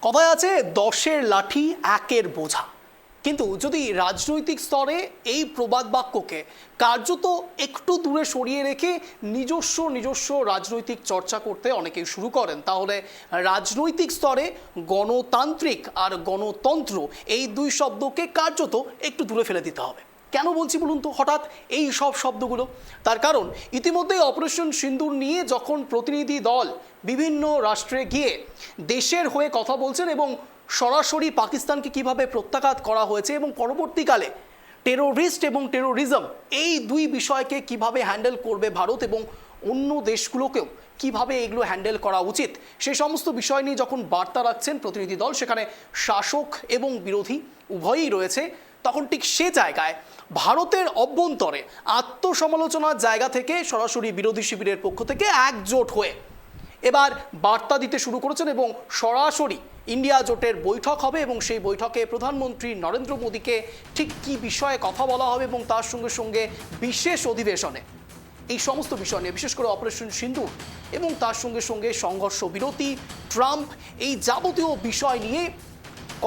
কথায় আছে 10-এর লাঠি 1-এর বোঝা, কিন্তু যদি রাজনৈতিক স্তরে এই প্রবাদ বাক্যকে কার্যত একটু দূরে সরিয়ে রেখে নিজস্ব রাজনৈতিক চর্চা করতে অনেকেই শুরু করেন, তাহলে রাজনৈতিক স্তরে গণতান্ত্রিক আর গণতন্ত্র এই দুই শব্দকে কার্যত একটু দূরে ফেলে দিতে হবে। কেন বলছি বলুন তো হঠাৎ এই সব শব্দগুলো? তার কারণ ইতিমধ্যেই অপারেশন সিন্দুর নিয়ে যখন প্রতিনিধি দল বিভিন্ন রাষ্ট্রে গিয়ে দেশের হয়ে কথা বলছেন এবং সরাসরি পাকিস্তানকে কিভাবে প্রত্যাঘাত করা হয়েছে এবং পরবর্তীকালে টেরোরিস্ট এবং টেরোরিজম এই দুই বিষয়কে কিভাবে হ্যান্ডেল করবে ভারত এবং অন্য দেশগুলোকেও কিভাবে এগুলো হ্যান্ডেল করা উচিত, সেই সমস্ত বিষয় নিয়ে যখন বার্তা রাখছেন প্রতিনিধি দল, সেখানে শাসক এবং বিরোধী উভয়ই রয়েছে, তখন ঠিক সে জায়গায় ভারতের অভ্যন্তরে আত্মসমালোচনার জায়গা থেকে সরাসরি বিরোধী শিবিরের পক্ষ থেকে একজোট হয়ে এবার বার্তা দিতে শুরু করেছেন এবং সরাসরি ইন্ডিয়া জোটের বৈঠক হবে এবং সেই বৈঠকে প্রধানমন্ত্রী নরেন্দ্র মোদীকে ঠিক কী বিষয়ে কথা বলা হবে এবং তার সঙ্গে সঙ্গে বিশেষ অধিবেশনে এই সমস্ত বিষয় নিয়ে, বিশেষ করে অপারেশন সিন্দুর এবং তার সঙ্গে সঙ্গে সংঘর্ষ বিরতি, ট্রাম্প, এই যাবতীয় বিষয় নিয়ে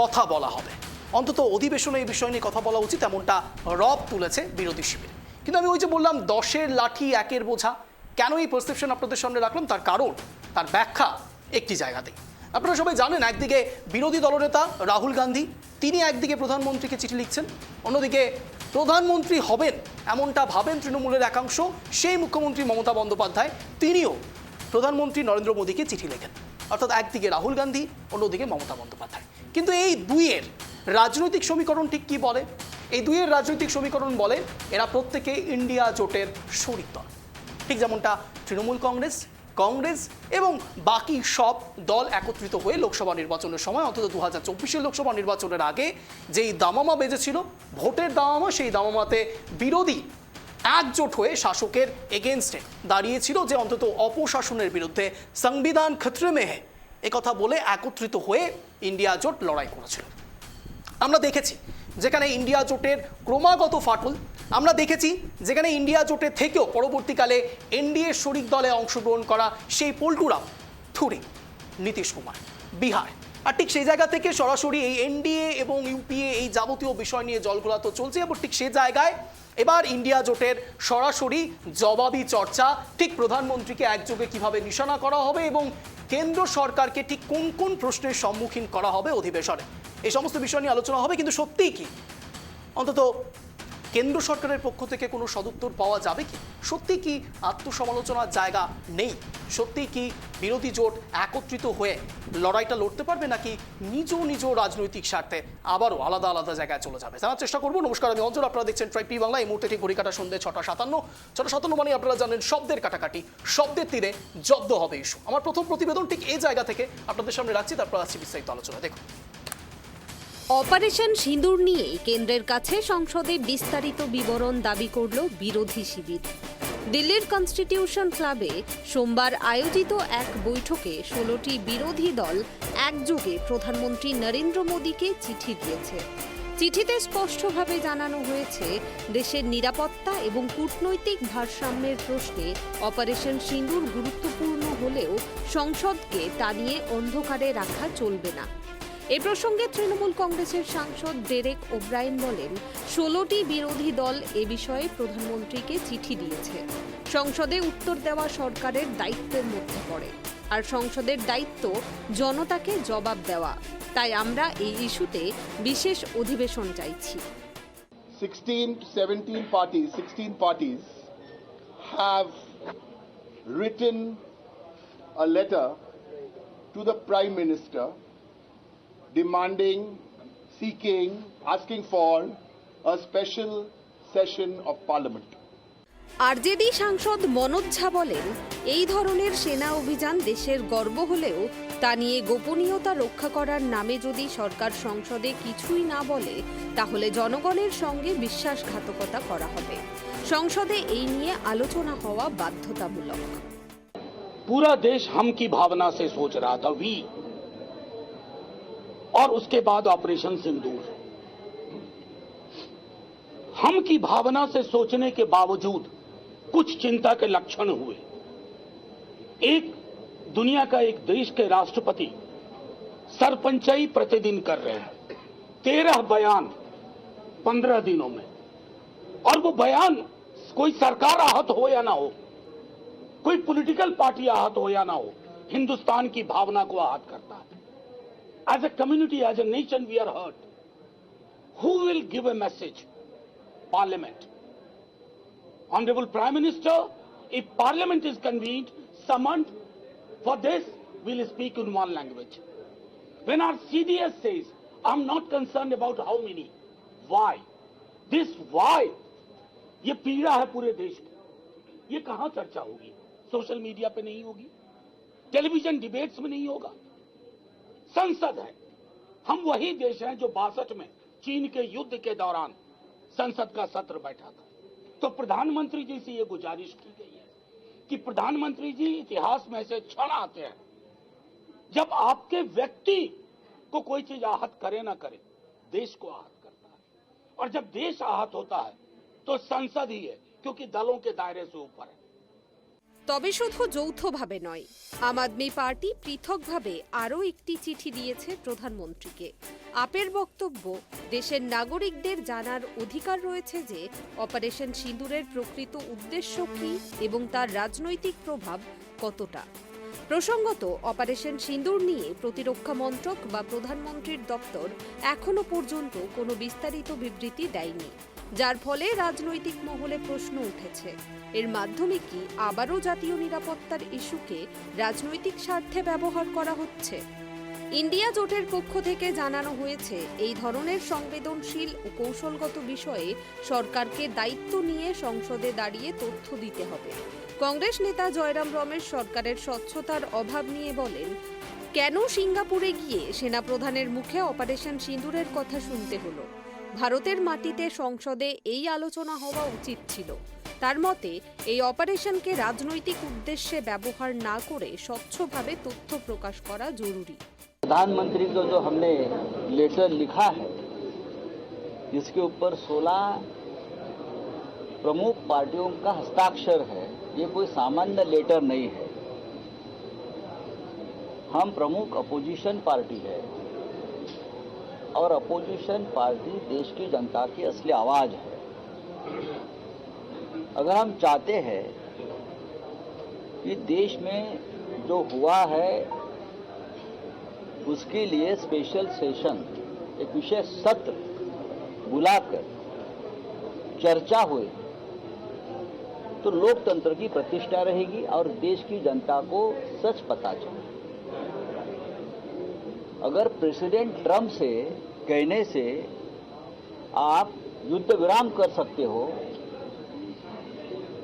কথা বলা হবে। অন্তত অধিবেশনে এই বিষয় নিয়ে কথা বলা উচিত, এমনটা রব তুলেছে বিরোধী শিবির। কিন্তু আমি ওই যে বললাম 10-এর লাঠি 1-এর বোঝা, কেন এই পারসেপশন আপনাদের সামনে রাখলাম তার কারণ, তার ব্যাখ্যা একটি জায়গাতেই। আপনারা সবাই জানেন, একদিকে বিরোধী দলনেতা রাহুল গান্ধী, তিনি একদিকে প্রধানমন্ত্রীকে চিঠি লিখছেন, অন্যদিকে প্রধানমন্ত্রী হবেন এমনটা ভাবেন তৃণমূলের একাংশ, সেই মুখ্যমন্ত্রী মমতা বন্দ্যোপাধ্যায় তিনিও প্রধানমন্ত্রী নরেন্দ্র মোদীকে চিঠি লেখেন। অর্থাৎ একদিকে রাহুল গান্ধী, অন্যদিকে মমতা বন্দ্যোপাধ্যায়। কিন্তু এই দুইয়ের রাজনৈতিক সমীকরণ ঠিক কি বলে? এই দুইয়ের রাজনৈতিক সমীকরণ বলে এরা প্রত্যেকে ইন্ডিয়া জোটের শরিক দল। ঠিক যেমনটা তৃণমূল কংগ্রেস এবং বাকি সব দল একত্রিত হয়ে লোকসভা নির্বাচনের সময়, অন্তত 2024 লোকসভা নির্বাচনের আগে যেই দামামা বেজেছিল, ভোটের দামামা, সেই দামামাতে বিরোধী একজোট হয়ে শাসকের এগেনস্টে দাঁড়িয়েছিল, যে অন্তত অপশাসনের বিরুদ্ধে সংবিধান খতরে মে হ্যায় একথা বলে একত্রিত হয়ে ইন্ডিয়া জোট লড়াই করেছিল। আমরা দেখেছি যেখানে ইন্ডিয়া জোটের ক্রমাগত ফাটল, আমরা দেখেছি যেখানে ইন্ডিয়া জোটের থেকেও পরবর্তীকালে এনডিএ শরিক দলে অংশগ্রহণ করা সেই পল্টুরাম, থুরি, নীতিশ কুমার, বিহার, আর ঠিক সেই জায়গা থেকে সরাসরি এই এনডিএ এবং ইউপিএ এই যাবতীয় বিষয় নিয়ে জলঘোলা তো চলছে, এবং ঠিক সেই জায়গায় এবার ইন্ডিয়া জোটের সরাসরি জবাবি চর্চা, ঠিক প্রধানমন্ত্রীকে একযোগে কিভাবে নিশানা করা হবে এবং কেন্দ্র সরকারকে ঠিক কোন কোন প্রশ্নের সম্মুখীন করা হবে অধিবেশনে, এই সমস্ত বিষয় নিয়ে আলোচনা হবে। কিন্তু সত্যিই কি অন্তত কেন্দ্র সরকারের পক্ষ থেকে কোনো সদুত্তর পাওয়া যাবে কি? সত্যি কি আত্মসমালোচনার জায়গা নেই? সত্যি কি বিরোধী জোট একত্রিত হয়ে লড়াইটা লড়তে পারবে, নাকি নিজ রাজনৈতিক স্বার্থে আবারও আলাদা আলাদা জায়গায় চলে যাবে? জানার চেষ্টা করবো। নমস্কার, আমি অঞ্চল, আপনারা দেখছেন ট্রাইব টিভি বাংলা। এই মুহূর্তে ঠিক ঘড়ি কাটা সন্ধ্যে 6:57 মানে আপনারা জানেন শব্দের কাটাকাটি, শব্দের তীরে জব্দ হবে ইস্যু। আমার প্রথম প্রতিবেদন ঠিক এই জায়গা থেকে আপনাদের সামনে রাখছি, তারপর আসছি বিস্তারিত আলোচনা। দেখুন, অপারেশন সিঁদুর নিয়ে কেন্দ্রের কাছে সংসদে বিস্তারিত বিবরণ দাবি করল বিরোধী শিবির। দিল্লির কনস্টিটিউশন ক্লাবে সোমবার আয়োজিত এক বৈঠকে 16টি বিরোধী দল একযোগে প্রধানমন্ত্রী নরেন্দ্র মোদীকে চিঠি দিয়েছে। চিঠিতে স্পষ্টভাবে জানানো হয়েছে, দেশের নিরাপত্তা এবং কূটনৈতিক ভারসাম্যের প্রশ্নে অপারেশন সিঁদুর গুরুত্বপূর্ণ হলেও সংসদকে তা নিয়ে অন্ধকারে রাখা চলবে না। এ প্রসঙ্গে তৃণমূল কংগ্রেসের সাংসদ ডেরেক ওব্রায়েন বলেন, 16টি বিরোধী দল এ বিষয়ে প্রধানমন্ত্রীকে চিঠি দিয়েছে। সংসদে উত্তর দেওয়া সরকারের দায়িত্বের মধ্যে পড়ে, আর সংসদের দায়িত্ব জনতাকে জবাব দেওয়া। তাই আমরা এই ইস্যুতে বিশেষ অধিবেশন চাইছি। 16 parties have written a letter to the Prime Minister demanding, seeking, asking for a special session of Parliament. RJD সাংসদ মনোজ ঝা বলেন, এই ধরনের সেনা অভিযান দেশের গর্ব হলেও তা নিয়ে গোপনীয়তা রক্ষা করার নামে যদি সরকার সংসদে কিছুই না বলে, তাহলে জনগণের সঙ্গে বিশ্বাসঘাতকতা করা হবে। সংসদে এই নিয়ে আলোচনা হওয়া বাধ্যতামূলক। पूरा देश हम की भावना से सोच रहा था वी, और उसके बाद ऑपरेशन सिंदूर। हम की भावना से सोचने के बावजूद कुछ चिंता के लक्षण हुए। एक दुनिया का एक देश के राष्ट्रपति सरपंचाई प्रतिदिन कर रहे हैं, 13 बयान 15 दिनों में, और वो बयान कोई सरकार आहत हो या ना हो, कोई पॉलिटिकल पार्टी आहत हो या ना हो, हिंदुस्तान की भावना को आहत करता है। As a community, as a nation we are hurt. Who will give a message? Parliament. Honorable Prime Minister, if Parliament is convened, summoned for this, we'll speak in one language. When our CDS says, I'm not concerned about how many, why? This why, ये पीड़ा है पूरे देश की। ये कहां चर्चा होगी? सोशल मीडिया पे नहीं होगी, टेलीविजन डिबेट्स में नहीं होगा। संसद है। हम वही देश हैं जो 62 में चीन के युद्ध के दौरान संसद का सत्र बैठा था। तो प्रधानमंत्री जी से ये गुजारिश की गई है कि प्रधानमंत्री जी, इतिहास में ऐसे क्षण आते हैं जब आपके व्यक्ति को कोई चीज आहत करे ना करे, देश को आहत करता है। और जब देश आहत होता है तो संसद ही है, क्योंकि दलों के दायरे से ऊपर है। তবে শুধু যৌথভাবে নয়, আম আদমি পার্টি পৃথকভাবে আরও একটি চিঠি দিয়েছে প্রধানমন্ত্রীকে। আপের বক্তব্য, দেশের নাগরিকদের জানার অধিকার রয়েছে যে অপারেশন সিঁদুরের প্রকৃত উদ্দেশ্য কী এবং তার রাজনৈতিক প্রভাব কতটা। প্রসঙ্গত, অপারেশন সিঁদুর নিয়ে প্রতিরক্ষা মন্ত্রক বা প্রধানমন্ত্রীর দপ্তর এখনো পর্যন্ত কোনো বিস্তারিত বিবৃতি দেয়নি, যার ফলে রাজনৈতিক মহলে প্রশ্ন উঠেছে, এর মাধ্যমে কি আবারও জাতীয় নিরাপত্তার ইস্যুকে রাজনৈতিক স্বার্থে ব্যবহার করা হচ্ছে? ইন্ডিয়া জোটের পক্ষ থেকে জানানো হয়েছে, এই ধরনের সংবেদনশীল ও কৌশলগত বিষয়ে সরকারকে দায়িত্ব নিয়ে সংসদে দাঁড়িয়ে তথ্য দিতে হবে। কংগ্রেস নেতা জয়রাম রমেশ সরকারের স্বচ্ছতার অভাব নিয়ে বলেন, কেন সিঙ্গাপুরে গিয়ে সেনাপ্রধানের মুখে অপারেশন সিঁদুরের কথা শুনতে হলো? ভারতের মাটিতে সংসদে এই আলোচনা হওয়া উচিত ছিল। তার মতে, এই অপারেশনকে রাজনৈতিক উদ্দেশ্যে ব্যবহার না করে স্বচ্ছভাবে তথ্য প্রকাশ করা জরুরি। प्रधानमंत्री को जो हमने लेटर लिखा है, जिसके ऊपर 16 प्रमुख पार्टियों का हस्ताक्षर है, ये कोई सामान्य लेटर नहीं है। हम प्रमुख अपोजिशन पार्टी है और अपोजिशन पार्टी देश की जनता की असली आवाज है। अगर हम चाहते हैं कि देश में जो हुआ है उसके लिए स्पेशल सेशन, एक विशेष सत्र बुलाकर चर्चा हुई, तो लोकतंत्र की प्रतिष्ठा रहेगी और देश की जनता को सच पता चले। अगर प्रेसिडेंट ट्रंप से कहने से आप युद्ध विराम कर सकते हो,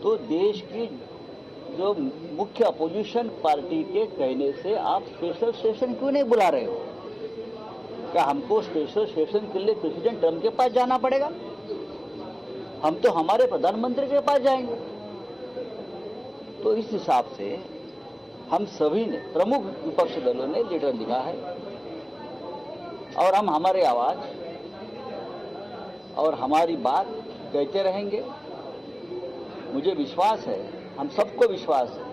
तो देश की जो मुख्य अपोजिशन पार्टी के कहने से आप स्पेशल सेशन क्यों नहीं बुला रहे हो? क्या हमको स्पेशल सेशन के लिए प्रेसिडेंट ट्रंप के पास जाना पड़ेगा? हम तो हमारे प्रधानमंत्री के पास जाएंगे। तो इस हिसाब से हम सभी ने, प्रमुख विपक्षी दलों ने लेटर लिखा है और हम हमारी आवाज और हमारी बात कहते रहेंगे। मुझे विश्वास है, हम सबको विश्वास है,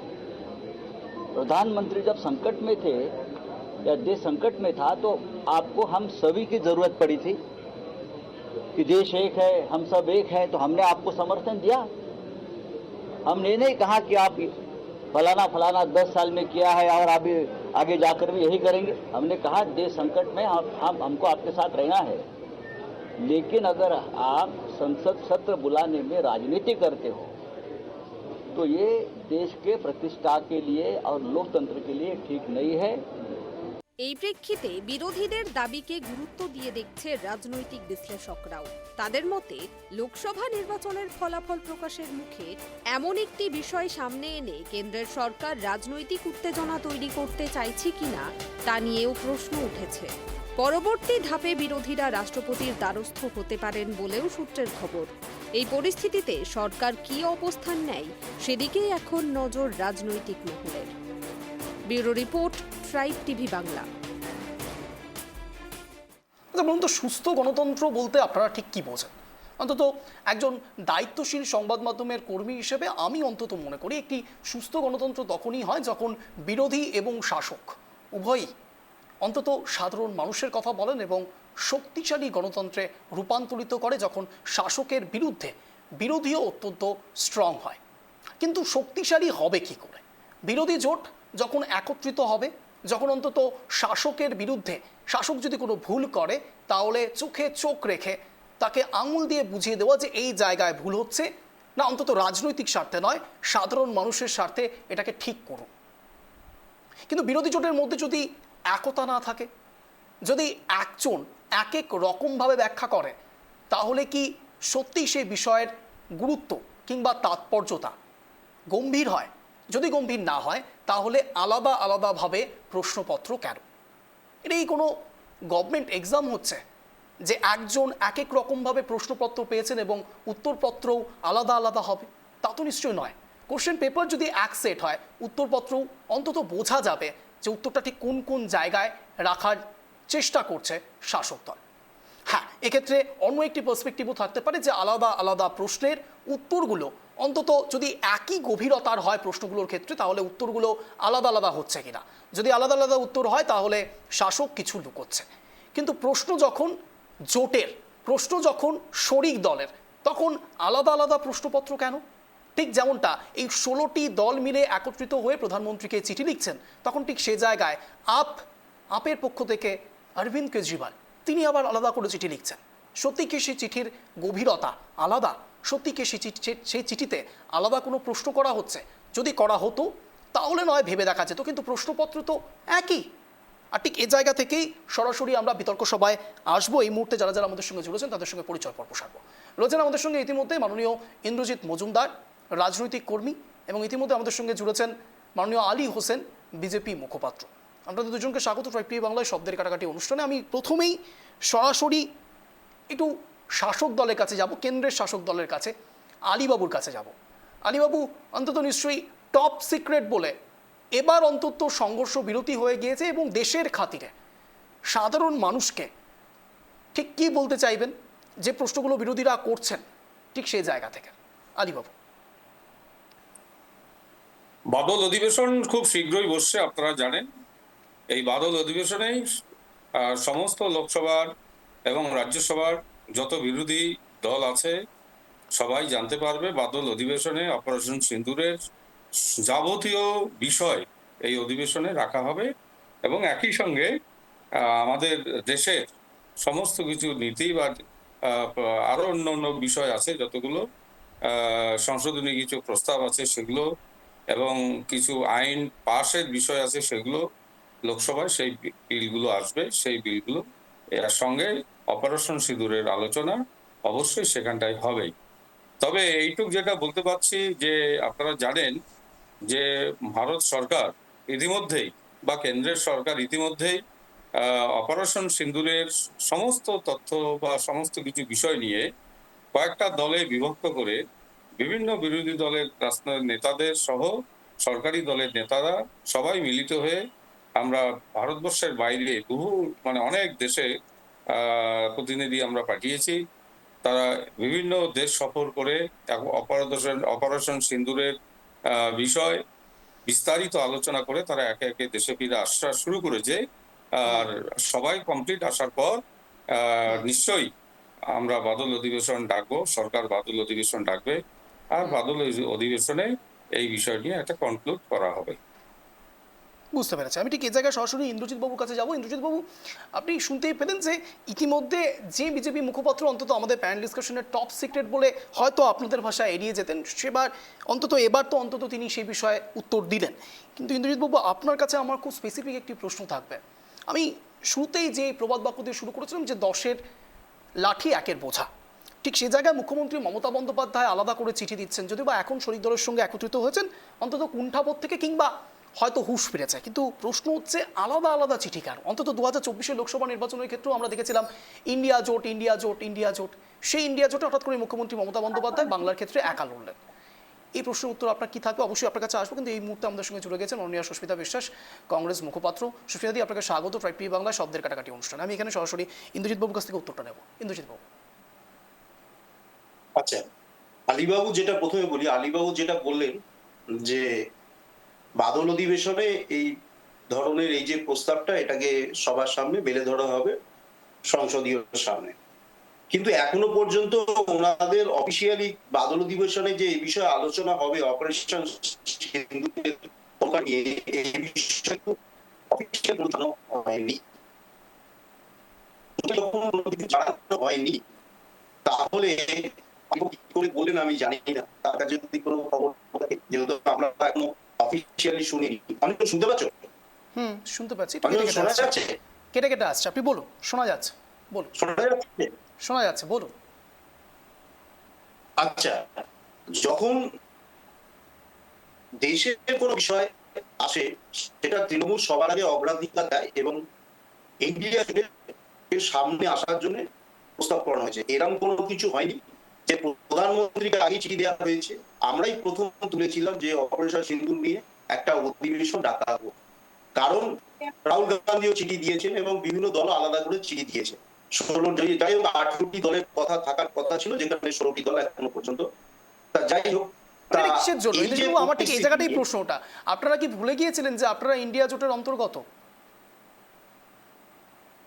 प्रधानमंत्री जब संकट में थे या देश संकट में था तो आपको हम सभी की जरूरत पड़ी थी कि देश एक है, हम सब एक है, तो हमने आपको समर्थन दिया। हमने नहीं कहा कि आप फलाना फलाना 10 साल में किया है और अभी आगे जाकर भी यही करेंगे। हमने कहा देश संकट में हमको आपके साथ रहना है। लेकिन अगर आप संसद सत्र बुलाने में राजनीति करते हो तो ये देश के प्रतिष्ठा के लिए और लोकतंत्र के लिए ठीक नहीं है। এই প্রেক্ষিতে বিরোধীদের দাবিকে গুরুত্ব দিয়ে দেখছে রাজনৈতিক বিশ্লেষকরাও। তাদের মতে, লোকসভা নির্বাচনের ফলাফল প্রকাশের মুখে এমন একটি বিষয় সামনে এনে কেন্দ্রের সরকার রাজনৈতিক উত্তেজনা তৈরি করতে চাইছে কিনা তা নিয়েও প্রশ্ন উঠেছে। পরবর্তী ধাপে বিরোধীরা রাষ্ট্রপতির দ্বারস্থ হতে পারেন বলেও সূত্রের খবর। এই পরিস্থিতিতে সরকার কী অবস্থান নেয় সেদিকেই এখন নজর রাজনৈতিক মহলের। Bureau report, tribe TV Bangla. আচ্ছা বলুন তো, সুস্থ গণতন্ত্র বলতে আপনারা ঠিক কি বোঝেন? অন্তত একজন দায়িত্বশীল সংবাদ মাধ্যমের কর্মী হিসেবে আমি অন্তত মনে করি একটি সুস্থ গণতন্ত্র তখনই হয় যখন বিরোধী এবং শাসক উভয়ই অন্তত সাধারণ মানুষের কথা বলেন এবং শক্তিশালী গণতন্ত্রে রূপান্তরিত করে যখন শাসকের বিরুদ্ধে বিরোধীও অত্যন্ত স্ট্রং হয়। কিন্তু শক্তিশালী হবে কি করে? বিরোধী জোট যখন একত্রিত হবে, যখন অন্তত শাসকের বিরুদ্ধে শাসক যদি কোনো ভুল করে তাহলে চোখে চোখ রেখে তাকে আঙুল দিয়ে বুঝিয়ে দেওয়া যে এই জায়গায় ভুল হচ্ছে, না অন্তত রাজনৈতিক স্বার্থে নয় সাধারণ মানুষের স্বার্থে এটাকে ঠিক করুন। কিন্তু বিরোধী জোটের মধ্যে যদি একতা না থাকে, যদি একজন এক এক রকমভাবে ব্যাখ্যা করে, তাহলে কি সত্যি সেই বিষয়ের গুরুত্ব কিংবা তাৎপর্যতা গম্ভীর হয়? যদি গম্ভীর না হয় তাহলে আলাদা আলাদাভাবে প্রশ্নপত্র কেন? এটাই কোনো গভর্নমেন্ট এক্সাম হচ্ছে যে একজন এক এক রকমভাবে প্রশ্নপত্র পেয়েছেন এবং উত্তরপত্রও আলাদা আলাদা হবে? তা তো নিশ্চয়ই নয়। কোশ্চেন পেপার যদি এক সেট হয়, উত্তরপত্রও অন্তত বোঝা যাবে যে উত্তরটা ঠিক কোন কোন জায়গায় রাখার চেষ্টা করছে শাসক দল। হ্যাঁ, এক্ষেত্রে অন্য একটি পার্সপেক্টিভও থাকতে পারে যে আলাদা আলাদা প্রশ্নের উত্তরগুলো অন্তত যদি একই গভীরতার হয় প্রশ্নগুলোর ক্ষেত্রে, তাহলে উত্তরগুলো আলাদা আলাদা হচ্ছে কিনা। যদি আলাদা আলাদা উত্তর হয় তাহলে শাসক কিছু লুকোচ্ছে। কিন্তু প্রশ্ন যখন জোটের, প্রশ্ন যখন শরিক দলের, তখন আলাদা আলাদা প্রশ্নপত্র কেন? ঠিক যেমনটা এই 16টি দল মিলে একত্রিত হয়ে প্রধানমন্ত্রীকে চিঠি লিখছেন, তখন ঠিক সে জায়গায় আপের পক্ষ থেকে অরবিন্দ কেজরিওয়াল তিনি আবার আলাদা করে চিঠি লিখছেন। সত্যি কি সেই চিঠির গভীরতা আলাদা? সত্যি কি সেই চিঠিতে আলাদা কোনো প্রশ্ন করা হচ্ছে? যদি করা হতো তাহলে নয় ভেবে দেখা যেত, কিন্তু প্রশ্নপত্র তো একই। আর ঠিক এ জায়গা থেকেই সরাসরি আমরা বিতর্ক সভায় আসবো। এই মুহূর্তে যারা যারা আমাদের সঙ্গে জুড়েছেন তাদের সঙ্গে পরিচয় পর্ব সারবো। রয়েছেন আমাদের সঙ্গে ইতিমধ্যে মাননীয় ইন্দ্রজিৎ মজুমদার, রাজনৈতিক কর্মী, এবং ইতিমধ্যে আমাদের সঙ্গে জুড়েছেন মাননীয় আলী হোসেন, বিজেপি মুখপাত্র। আপনাদের দুজনকে স্বাগত ট্রাইব টিভি বাংলায় শব্দের কাটাকাটি অনুষ্ঠানে। আমি প্রথমেই সরাসরি একটু শাসক দলের কাছে যাব, কেন্দ্রের শাসক দলের কাছে, আলীবাবুর কাছে যাব। আলীবাবু, অন্তত নিশ্চয়ই টপ সিক্রেট বলে এবার অন্তত সংঘর্ষ বিরতি হয়ে গিয়েছে এবং দেশের খাতিরে সাধারণ মানুষকে ঠিক কি বলতে চাইবেন যে প্রশ্নগুলো বিরোধীরা করছেন ঠিক সেই জায়গা থেকে? আলীবাবু। বাদল অধিবেশন খুব শীঘ্রই বসছে, আপনারা জানেন। এই বাদল অধিবেশনেই সমস্ত লোকসভার এবং রাজ্যসভার যত বিরোধী দল আছে সবাই জানতে পারবে। বাদল অধিবেশনে অপারেশন সিন্দুরের যাবতীয় বিষয় এই অধিবেশনে রাখা হবে এবং একই সঙ্গে আমাদের দেশের সমস্ত কিছু নীতি বা আরো অন্য বিষয় আছে, যতগুলো সংশোধনী কিছু প্রস্তাব আছে সেগুলো এবং কিছু আইন পাশের বিষয় আছে সেগুলো লোকসভায় সেই বিলগুলো আসবে। সেই বিলগুলো এর সঙ্গে অপারেশন সিঁদুরের আলোচনা অবশ্যই সেখানটায় হবেই। তবে এইটুক যেটা বলতে পারছি যে আপনারা জানেন যে ভারত সরকার ইতিমধ্যেই বা কেন্দ্রের সরকার ইতিমধ্যেই অপারেশন সিঁদুরের সমস্ত তথ্য বা সমস্ত কিছু বিষয় নিয়ে কয়েকটা দলে বিভক্ত করে বিভিন্ন বিরোধী দলের নেতাদের সহ সরকারি দলের নেতারা সবাই মিলিত হয়ে আমরা ভারতবর্ষের বাইরে অনেক দেশে প্রতিনিধি আমরা পাঠিয়েছি। তারা বিভিন্ন দেশ সফর করে অপারেশন সিঁদুরের বিষয় বিস্তারিত আলোচনা করে তারা একে একে দেশে ফিরে আসা শুরু করেছে। আর সবাই কমপ্লিট আসার পর নিশ্চয়ই আমরা বাদল অধিবেশন ডাকবো, সরকার বাদল অধিবেশন ডাকবে, আর বাদল অধিবেশনে এই বিষয় নিয়ে একটা কনক্লুড করা হবে। বুঝতে পেরেছি। আমি ঠিক এই জায়গায় সরাসরি ইন্দ্রজিৎ বাবুর কাছে যাবো। ইন্দ্রজিৎ বাবু, আপনি শুনতেই পেলেন যে ইতিমধ্যে যে বিজেপি মুখপাত্র অন্তত আমাদের প্যানেল ডিসকাশনের টপ সিক্রেট বলে হয়তো আপনাদের ভাষায় এড়িয়ে যেতেন, সেবার এবার তো অন্তত তিনি সেই বিষয়ে উত্তর দিলেন। কিন্তু ইন্দ্রজিৎ বাবু, আপনার কাছে আমার খুব স্পেসিফিক একটি প্রশ্ন থাকবে। আমি শুরুতেই যে প্রবাদ বাক্য দিয়ে শুরু করেছিলাম যে 10-এর লাঠি 1-এর বোঝা, ঠিক সেই জায়গায় মুখ্যমন্ত্রী মমতা বন্দ্যোপাধ্যায় আলাদা করে চিঠি দিচ্ছেন, যদিও বা এখন শরিক দলের সঙ্গে একত্রিত হয়েছেন অন্তত কুণ্ঠাবোধ থেকে কিংবা হয়তো হুঁশ ফিরেছে। কিন্তু প্রশ্ন হচ্ছে আলাদা আলাদা চিঠি কেন? অন্তত 2024 লোকসভা নির্বাচনের ক্ষেত্রেও আমরা দেখেছিলাম ইন্ডিয়া জোট। সেই ইন্ডিয়া জোটে হঠাৎ করে মুখ্যমন্ত্রী মমতা বন্দ্যোপাধ্যায় বাংলার ক্ষেত্রে একা লড়লেন। এই প্রশ্নের উত্তর আপনার কি থাকবে? অবশ্যই আপনার কাছে আসবো, কিন্তু এই মুহূর্তে আমাদের সঙ্গে জুড়ে গেছেন মাননীয়া সুস্মিতা বিশ্বাস, কংগ্রেস মুখপাত্র। সুস্মিতাদি, আপনাকে স্বাগত ট্রাইব টিভি বাংলায় শব্দের কাটাকাটি অনুষ্ঠানে। আমি এখানে সরাসরি ইন্দ্রজিৎ বাবুর কাছ থেকে উত্তরটা নেব। ইন্দ্রজিৎ বাবু। আচ্ছা, আলীবাবু যেটা প্রথমে বলি, আলীবাবু যেটা বললেন যে বাদল অধিবেশনে এই ধরনের এই যে প্রস্তাবটা, এটাকে সবার সামনে মেলে ধরা হবে সংসদীয় সামনে। কিন্তু এখনো পর্যন্ত ওনাদের অফিসিয়ালি বাদল অধিবেশনে যে এই বিষয়ে আলোচনা হবে অপারেশন সিন্দুরের পতাকা নিয়ে, এই বিষয়ে অফিসিয়াল জানানো হয়নি। যখন কোনো কিছু জানানো হয়নি, তাহলে কি করে বললেন আমি জানি না। তার কাছে যদি কোনো খবর থাকে, যেহেতু আমরা এখনো অফিসিয়ালি শুনিনি। অনেক শুনতে পাচ্ছ? শুনতে পাচ্ছি, একটু অনেক কেটে কেটে শোনা আসছে, যাচ্ছে? কেটে কেটে আসছে, আপনি বলুন, শোনা যাচ্ছে, বলুন। শোনা যাচ্ছে? শোনা যাচ্ছে, বলুন। আচ্ছা, যখন দেশের কোনো বিষয় আসে, সেটা তৃণমূল সবার আগে অগ্রাধিকার দেয় এবং ইন্ডিয়া জোটের সামনে আসার জন্য প্রস্তাব করানো হয়েছে। এরকম কোনো কিছু হয়নি যে প্রধানমন্ত্রীকে আগে চিঠি দেওয়া হয়েছে। আমরাই প্রথম তুলেছিলাম যে অপারেশন সিন্দুর নিয়ে একটা অধিবেশন ডাকা হোক, কারণ রাহুল গান্ধীও চিঠি দিয়েছেন এবং বিভিন্ন দল আলাদা করে চিঠি দিয়েছে। 16 যাই হোক 18টি দলের কথা থাকার কথা ছিল, যেখানে 16টি দল এখনো পর্যন্ত। তা যাই হোক, মানে এটা কিসের জন্য? এই যে ইন্দ্রজিৎবাবু, আমার ঠিক এই জায়গাটাই পরিস্থিতি, প্রশ্নটা, আপনারা কি ভুলে গিয়েছিলেন যে আপনারা ইন্ডিয়া জোটের অন্তর্গত?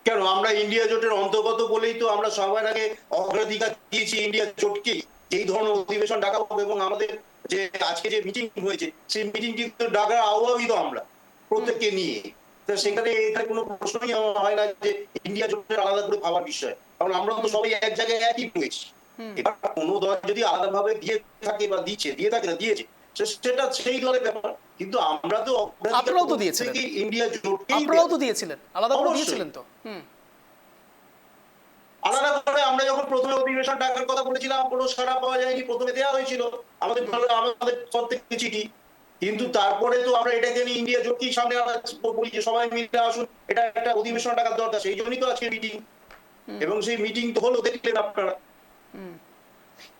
কেন আমরা ইন্ডিয়া জোটের অন্তর্গত বলেই তো আমরা সবার আগে অগ্রাধিকার দিয়েছি ইন্ডিয়া জোটকেই, এই ধরনের অধিবেশন ডাকা হোক। এবং আমাদের যে আজকে যে মিটিং হয়েছে, সেই মিটিংটি তো ডাকার আহ্বায়িত আমরা প্রত্যেককে নিয়ে। তো সেখানে এখানে কোনো প্রশ্নই হয় না যে ইন্ডিয়া জোটের আলাদা করে ভাবার বিষয়, কারণ আমরা তো সবাই এক জায়গায় একই রয়েছি। এবার কোনো দল যদি আলাদাভাবে দিয়ে থাকে বা দিয়ে থাকে না দিয়েছে, সেটা সেই দলের ব্যাপার। কিন্তু আমরা তো আপনারাও তো দিয়েছিলেন, ইন্ডিয়া জোটকেই আপনারাও তো দিয়েছিলেন, আলাদা করে দিয়েছিলেন তো। আলাদা করে আমরা যখন প্রথমে অধিবেশন ডাকার কথা বলেছিলাম, কোনো সাড়া পাওয়া যায়নি। প্রথমে দেওয়া হয়েছিল আমাদের তরফ থেকে চিঠি, কিন্তু তারপরে তো আমরা এটাকে নিয়ে ইন্ডিয়া জোটকেই সামনে বলি যে সবাই মিলে আসুন, এটা একটা অধিবেশন ডাকার দরকার। সেই জন্যই তো আজকে মিটিং, এবং সেই মিটিং তো হলো, দেখলেন আপনারা।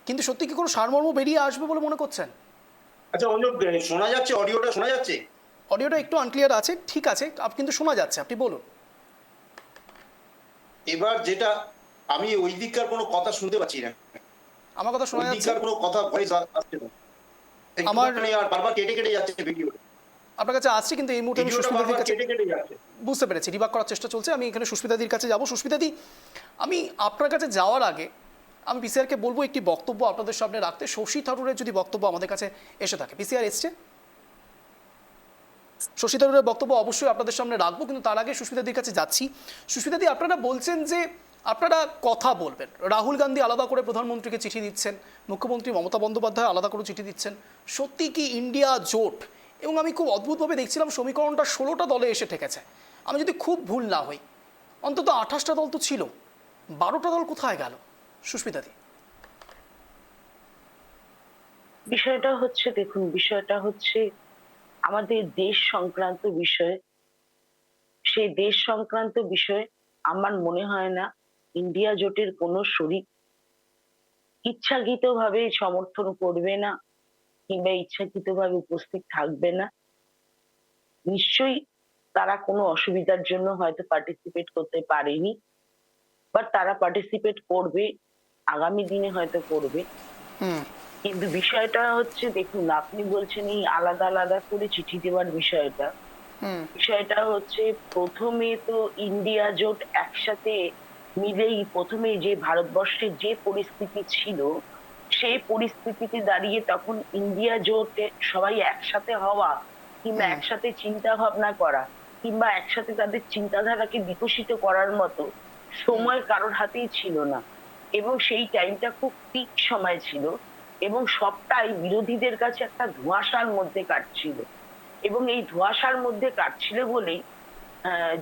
কিন্তু সত্যি কি কোনো সারমর্ম বেরিয়ে আসবে বলে মনে করছেন? আচ্ছা অঞ্জন, শোনা যাচ্ছে? অডিওটা শোনা যাচ্ছে? অডিওটা একটু আনক্লিয়ার আছে, ঠিক আছে, কিন্তু শোনা যাচ্ছে, আপনি বলুন। এবার যেটা, আমি ওই দিককার কোনো কথা শুনতে পাচ্ছি না। আমার কথা শোনা ওই যাচ্ছে? দিককার কোনো কথা ভয়েস আসছে না। আমার আর বারবার কেটে কেটে যাচ্ছে ভিডিও, আপনার কাছে আসছে, কিন্তু এই মুহূর্তে আমি ভিডিওটা সুস্মিতাদির বারবার কাছে, কেটে কেটে যাচ্ছে। বুঝতে পেরেছি, রিবাক করার চেষ্টা চলছে। আমি এখানে সুস্মিতাদির কাছে যাব। সুস্মিতাদি, আমি আপনার কাছে যাওয়ার আগে আমি পিসিআরকে বলবো একটি বক্তব্য আপনাদের সামনে রাখতে। শশী থারুরের যদি বক্তব্য আমাদের কাছে এসে থাকে, পিসিআর এসছে, শশী থারুরের বক্তব্য অবশ্যই আপনাদের সামনে রাখবো, কিন্তু তার আগে সুস্মিতাদির কাছে যাচ্ছি। সুস্মিতাদি, আপনারা বলছেন যে আপনারা কথা বলবেন, রাহুল গান্ধী আলাদা করে প্রধানমন্ত্রীকে চিঠি দিচ্ছেন, মুখ্যমন্ত্রী মমতা বন্দ্যোপাধ্যায় আলাদা করে চিঠি দিচ্ছেন, সত্যি কি ইন্ডিয়া জোট? এবং আমি খুব অদ্ভুতভাবে দেখছিলাম সমীকরণটা 16টা দলে এসে ঠেকেছে। আমি যদি খুব ভুল না হই, অন্তত 28টা দল তো ছিল, 12টা দল কোথায় গেল? সুস্মিতাদি, বিষয়টা হচ্ছে, দেখুন, বিষয়টা হচ্ছে আমাদের দেশ সংক্রান্ত বিষয়। সেই দেশ সংক্রান্ত বিষয় আমার মনে হয় না ইন্ডিয়া জোটের কোনো শরিক ইচ্ছাকৃতভাবে সমর্থন করবে না কিংবা ইচ্ছাকৃতভাবে উপস্থিত থাকবে না। নিশ্চয়ই তারা কোনো অসুবিধার জন্য হয়তো পার্টিসিপেট করতে পারেনি, বা তারা পার্টিসিপেট করবে, আগামী দিনে হয়তো করবে। কিন্তু বিষয়টা হচ্ছে, দেখুন, আপনি বলছেন এই আলাদা আলাদা করে চিঠি দেওয়ার বিষয়টা, বিষয়টা হচ্ছে প্রথমে তো ইন্ডিয়া জোট একসাথে মিলেই প্রথমে যে ভারতবর্ষের যে পরিস্থিতি ছিল, সেই পরিস্থিতিতে দাঁড়িয়ে তখন ইন্ডিয়া জোটে সবাই একসাথে হওয়া কিংবা একসাথে চিন্তা ভাবনা করা কিংবা একসাথে তাদের চিন্তাধারাকে বিকশিত করার মতো সময় কারোর হাতেই ছিল না। এবং সেই টাইমটা খুব পিক সময় ছিল এবং সবটাই বিরোধীদের কাছে একটা ধোঁয়াশার মধ্যে কাটছিল। এবং এই ধোঁয়াশার মধ্যে কাটছিল বলেই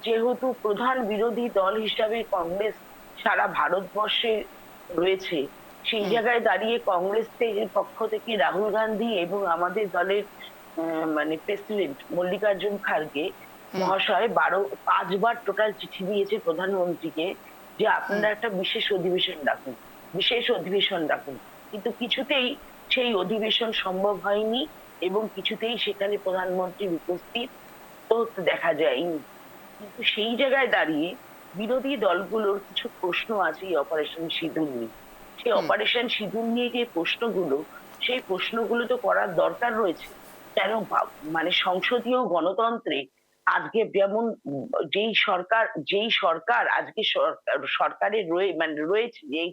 যেহেতু প্রধান বিরোধী দল হিসাবে কংগ্রেস সারা ভারতবর্ষে রয়েছে, সেই জায়গায় দাঁড়িয়ে কংগ্রেস পক্ষ থেকে রাহুল গান্ধী এবং আমাদের দলের মানে প্রেসিডেন্ট মল্লিকার্জুন খাড়গে মহাশয় 5বার টোটাল চিঠি দিয়েছে প্রধানমন্ত্রীকে যে আপনারা একটা বিশেষ অধিবেশন ডাকুন, বিশেষ অধিবেশন ডাকুন। কিন্তু কিছুতেই সেই অধিবেশন সম্ভব হয়নি এবং কিছুতেই সেখানে প্রধানমন্ত্রীর উপস্থিত তো দেখা যায়নি। কিন্তু সেই জায়গায় দাঁড়িয়ে বিরোধী দলগুলোর কিছু প্রশ্ন আছে এই অপারেশন সিঁদুর নিয়ে। সেই অপারেশন সিঁদুর নিয়ে যে প্রশ্নগুলো, সেই প্রশ্নগুলো তো করার দরকার রয়েছে। কেন মানে সংসদীয় গণতন্ত্রে আজকে যেমন যেই সরকার আজকে সরকারের রয়েছে, যেই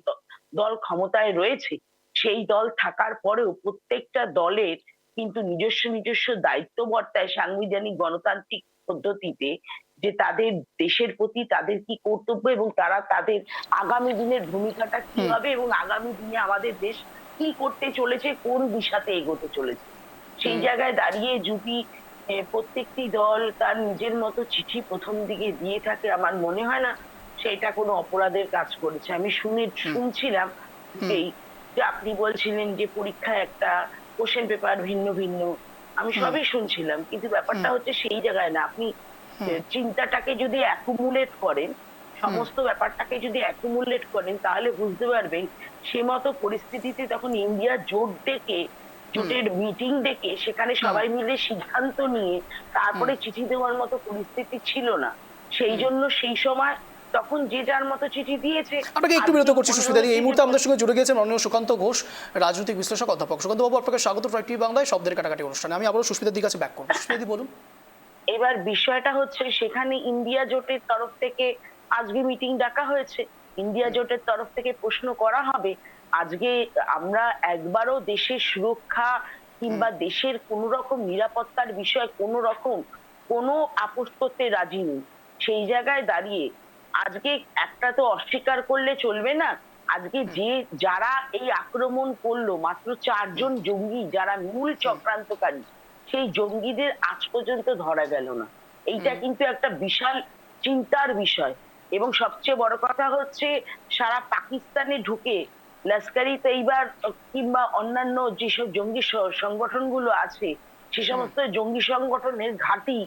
দল ক্ষমতায় রয়েছে, সেই দল থাকার পরেও প্রত্যেকটা দলের কিন্তু নিজস্ব দায়িত্ব বর্তায় সাংবিধানিক গণতান্ত্রিক পদ্ধতিতে, যে তাদের দেশের প্রতি তাদের কি কর্তব্য এবং তারা তাদের আগামী দিনের ভূমিকাটা কি হবে এবং আগামী দিনে আমাদের দেশ কি করতে চলেছে, কোন দিশাতে এগোতে চলেছে। সেই জায়গায় দাঁড়িয়ে যদি প্রত্যেকটি দল তার নিজের মতো চিঠি প্রথম দিকে দিয়ে থাকে, আমার মনে হয় না সেটা কোনো অপরাধের কাজ করেছে। আমি শুনছিলাম যে আপনি বলছিলেন যে পরীক্ষায় একটা কোশ্চেন পেপার ভিন্ন ভিন্ন, আমি সবই শুনছিলাম, কিন্তু ব্যাপারটা হচ্ছে সেই জায়গায় না। আপনি চিন্তাটাকে যদি অ্যাকুমুলেট করেন, সমস্ত ব্যাপারটাকে যদি অ্যাকুমুলেট করেন, তাহলে বুঝতে পারবেন সে মতো পরিস্থিতিতে তখন ইন্ডিয়া জোটের মিটিং ডেকে সেখানে সবাই মিলে সিদ্ধান্ত নিয়ে তারপরে চিঠি দেওয়ার মতো পরিস্থিতি ছিল না। সেই জন্য সেই সময় তখন যে যার মতো চিঠি দিয়েছে। আপনাকে একটু বিরত করছি সুস্মিতা দি, এই মুহূর্তে আমাদের সঙ্গে জুড়ে গিয়েছেন মাননীয় সুকান্ত ঘোষ, রাজনৈতিক বিশ্লেষক, অধ্যাপক। সুকান্ত বাবু, আপনাকে স্বাগত প্রাইম টিভি বাংলায় শব্দের কাটাকাটি অনুষ্ঠানে। আমি আবারও সুস্মিতা দির কাছে ব্যাক করব। সুস্মিতা দি বলুন। এবার বিষয়টা হচ্ছে সেখানে ইন্ডিয়া জোটের তরফ থেকে আজকে মিটিং ডাকা হয়েছে, ইন্ডিয়া জোটের তরফ থেকে প্রশ্ন করা হবে। আজকে আমরা একবারও দেশের সুরক্ষা কিংবা দেশের কোন রকম নিরাপত্তার বিষয়ে কোনো আপোষ করতে রাজি নেই। সেই জায়গায় দাঁড়িয়ে আজকে একটা তো অস্বীকার করলে চলবে না, আজকে যারা এই আক্রমণ করলো, মাত্র 4 জন জঙ্গি যারা মূল চক্রান্তকারী, সেই জঙ্গিদের আজ পর্যন্ত ধরা গেল না। এইটা কিন্তু একটা বিশাল চিন্তার বিষয়। এবং সবচেয়ে বড় কথা হচ্ছে সারা পাকিস্তানে ঢুকে লস্করি তৈবার কিংবা অন্যান্য যেসব জঙ্গি সংগঠনগুলো আছে, সে সমস্ত জঙ্গি সংগঠনের ঘাঁটি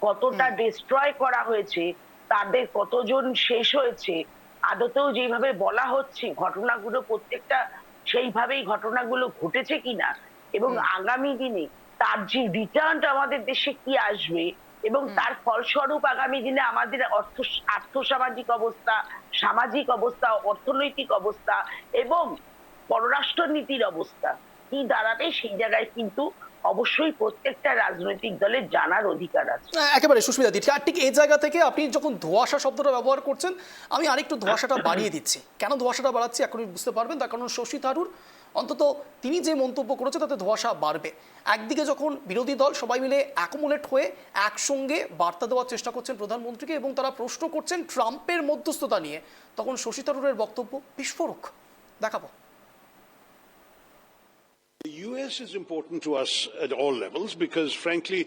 কতটা ডিস্ট্রয় করা হয়েছে, তাদের কতজন শেষ হয়েছে, আদতেও যেভাবে বলা হচ্ছে ঘটনাগুলো প্রত্যেকটা সেইভাবেই ঘটনাগুলো ঘটেছে কিনা, এবং আগামী দিনে তার যে রিটার্নটা আমাদের দেশে কি আসবে এবং তার ফলস্বরূপ আগামী দিনে আমাদের আর্থসামাজিক অবস্থা, সামাজিক অবস্থা, অর্থনৈতিক অবস্থা এবং পররাষ্ট্রনীতির অবস্থা কি দাঁড়াবে, সেই জায়গায় কিন্তু অবশ্যই প্রত্যেকটা রাজনৈতিক দলের জানার অধিকার আছে। একেবারে সুস্মিতা দি, ঠিক এই জায়গা থেকে আপনি যখন ধোঁয়াশা শব্দটা ব্যবহার করছেন, আমি আরেকটু ধোঁয়াশাটা বাড়িয়ে দিচ্ছি। কেন ধোঁয়াশাটা বাড়াচ্ছি এখনই বুঝতে পারবেন। তার কারণ শশী থারুর অন্তত তিনি যে মন্তব্য করেছে তাতে ধোঁয়াশা বাড়বে। একদিকে যখন বিরোধী দল সবাই মিলে অ্যাকুমুলেট হয়ে একসঙ্গে বার্তা দেওয়ার চেষ্টা করছেন প্রধানমন্ত্রীকে এবং তারা প্রশ্ন করছেন ট্রাম্পের মধ্যস্থতা নিয়ে, তখন শশী থারুরের বক্তব্য বিস্ফোরক। দেখাবো। The US is important to us at all levels because, frankly,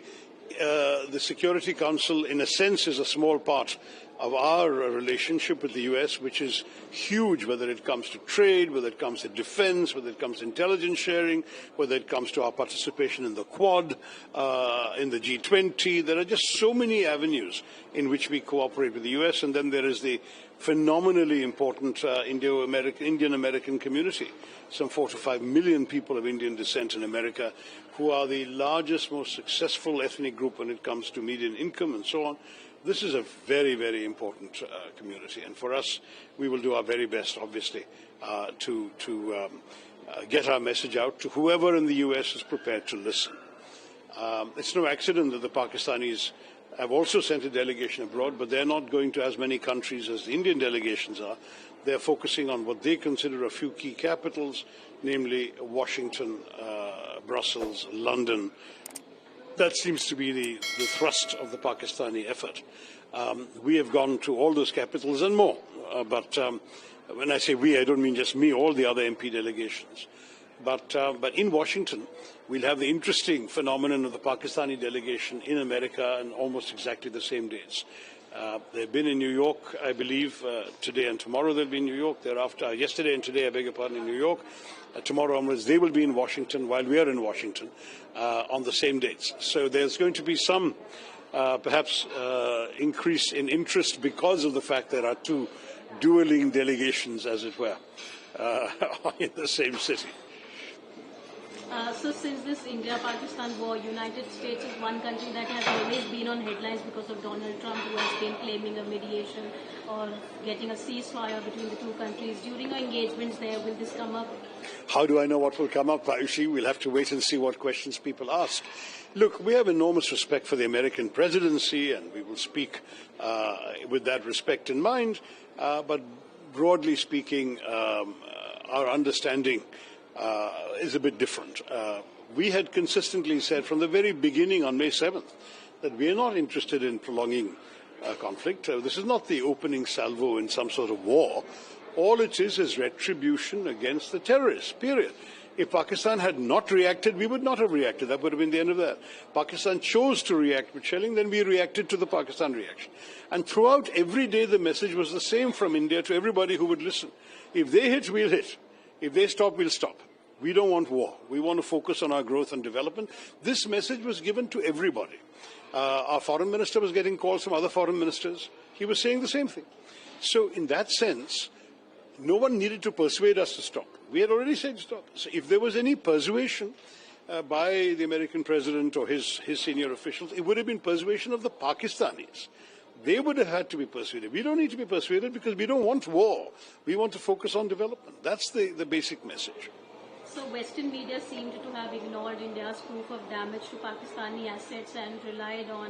the Security Council, in a sense, is a small part of our relationship with the US, which is huge, whether it comes to trade, whether it comes to defense, whether it comes to intelligence sharing, whether it comes to our participation in the Quad, in the G20. There are just so many avenues in which we cooperate with the US. And then there is the phenomenally important Indian-American community. Some 4 to 5 million people of Indian descent in America, who are the largest, most successful ethnic group when it comes to median income and so on. This is a very, very important community. And for us, we will do our very best, obviously, to get our message out to whoever in the US is prepared to listen. It's no accident that the Pakistanis have also sent a delegation abroad, but they're not going to as many countries as the Indian delegations are. They're focusing on what they consider a few key capitals, namely Washington, Brussels, London. That seems to be the thrust of the Pakistani effort. We have gone to all those capitals and more. But when I say we, I don't mean just me, all the other MP delegations. But in Washington, we'll have the interesting phenomenon of the Pakistani delegation in America on almost exactly the same dates. They've been in New York, I believe, today and tomorrow they'll be in New York. Thereafter, yesterday and today, I beg your pardon, in New York. Tomorrow onwards, they will be in Washington while we are in Washington on the same dates. So there's going to be some, perhaps, increase in interest because of the fact there are two dueling delegations, as it were, in the same city. So since this India-Pakistan war, United States is one country that has always been on headlines because of Donald Trump, who has been claiming a mediation or getting a ceasefire between the two countries. During our engagements there, will this come up? How do I know what will come up, Ayushi? We'll have to wait and see what questions people ask. Look, we have enormous respect for the American presidency, and we will speak with that respect in mind. But broadly speaking, our understanding is a bit different. We had consistently said from the very beginning on May 7th that we are not interested in prolonging conflict. This is not the opening salvo in some sort of war. All it is retribution against the terrorists, period. If Pakistan had not reacted, we would not have reacted. That would have been the end of that. Pakistan chose to react with shelling, then we reacted to the Pakistan reaction. And throughout every day, the message was the same from India to everybody who would listen. If they hit, we'll hit. If they stop, we'll stop. We don't want war. We want to focus on our growth and development. This message was given to everybody. Our foreign minister was getting calls from other foreign ministers. He was saying the same thing. So in that sense, no one needed to persuade us to stop. We had already said stop. So if there was any persuasion by the American president or his senior officials, it would have been persuasion of the Pakistanis. They would have had to be persuaded. We don't need to be persuaded because we don't want war. We want to focus on development. That's the basic message. So Western media seemed to have ignored India's proof of damage to Pakistani assets and relied on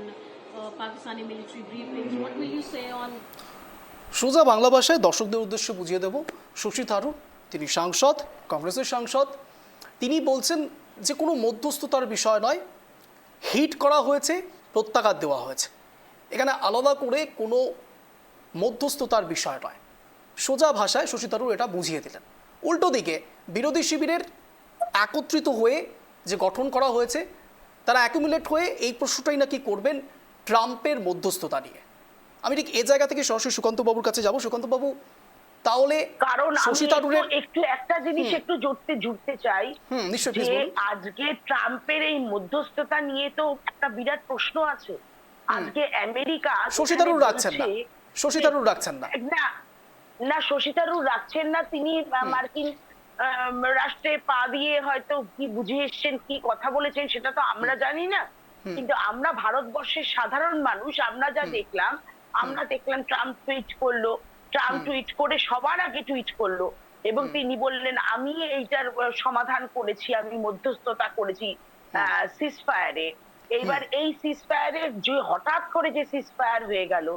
Pakistani military briefings. What will you say on? সোজা বাংলা ভাষায় দর্শকদের উদ্দেশ্যে বুঝিয়ে দেব। শশী থারুর, তিনি সাংসদ, কংগ্রেসের সাংসদ, তিনি বলছেন যে কোনো মধ্যস্থতার বিষয় নয়, হিট করা হয়েছে, প্রত্যাঘাত দেওয়া হয়েছে, এখানে আলাদা করে কোনো মধ্যস্থতার বিষয় নয়। সোজা ভাষায় শশী থারুর এটা বুঝিয়ে দিলেন। উল্টো দিকে বিরোধী শিবিরের একত্রিত হয়ে যে গঠন করা হয়েছে, তারা অ্যাকুমুলেট হয়ে এই প্রশ্নটাই নাকি করবেন ট্রাম্পের মধ্যস্থতা নিয়ে। আমি ঠিক এই জায়গা থেকে সরাসরি সুকান্ত বাবুর কাছে যাব। সুকান্ত বাবু, তাহলে কারণ শশী থারুরের একটু একটা জিনিস একটু জুড়তে চাই নিশ্চয়ই, যে আজকে ট্রাম্পের এই মধ্যস্থতা নিয়ে তো একটা বিরাট প্রশ্ন আছে। আজকে আমেরিকা শশী থারুর রাখছেন না, শশী থারুর রাখছেন না, না শশী থারুর রাখছেন না। তিনি মার্কিন রাষ্ট্রে পা দিয়ে হয়তো কি বুঝে এসছেন, কি কথা বলেছেন সেটা তো আমরা জানি না, কিন্তু আমরা ভারতবর্ষের সাধারণ মানুষ আমরা যা দেখলাম, আমরা দেখলাম ট্রাম্প টুইট করলো, ট্রাম্প টুইট করে সবার আগে টুইট করলো এবং তিনি বললেন আমি এইটার সমাধান করেছি, আমি মধ্যস্থতা করেছি সিজফায়ারে। এইবার এই সিজফায়ারের যে হঠাৎ করে যে সিজফায়ার হয়ে গেল,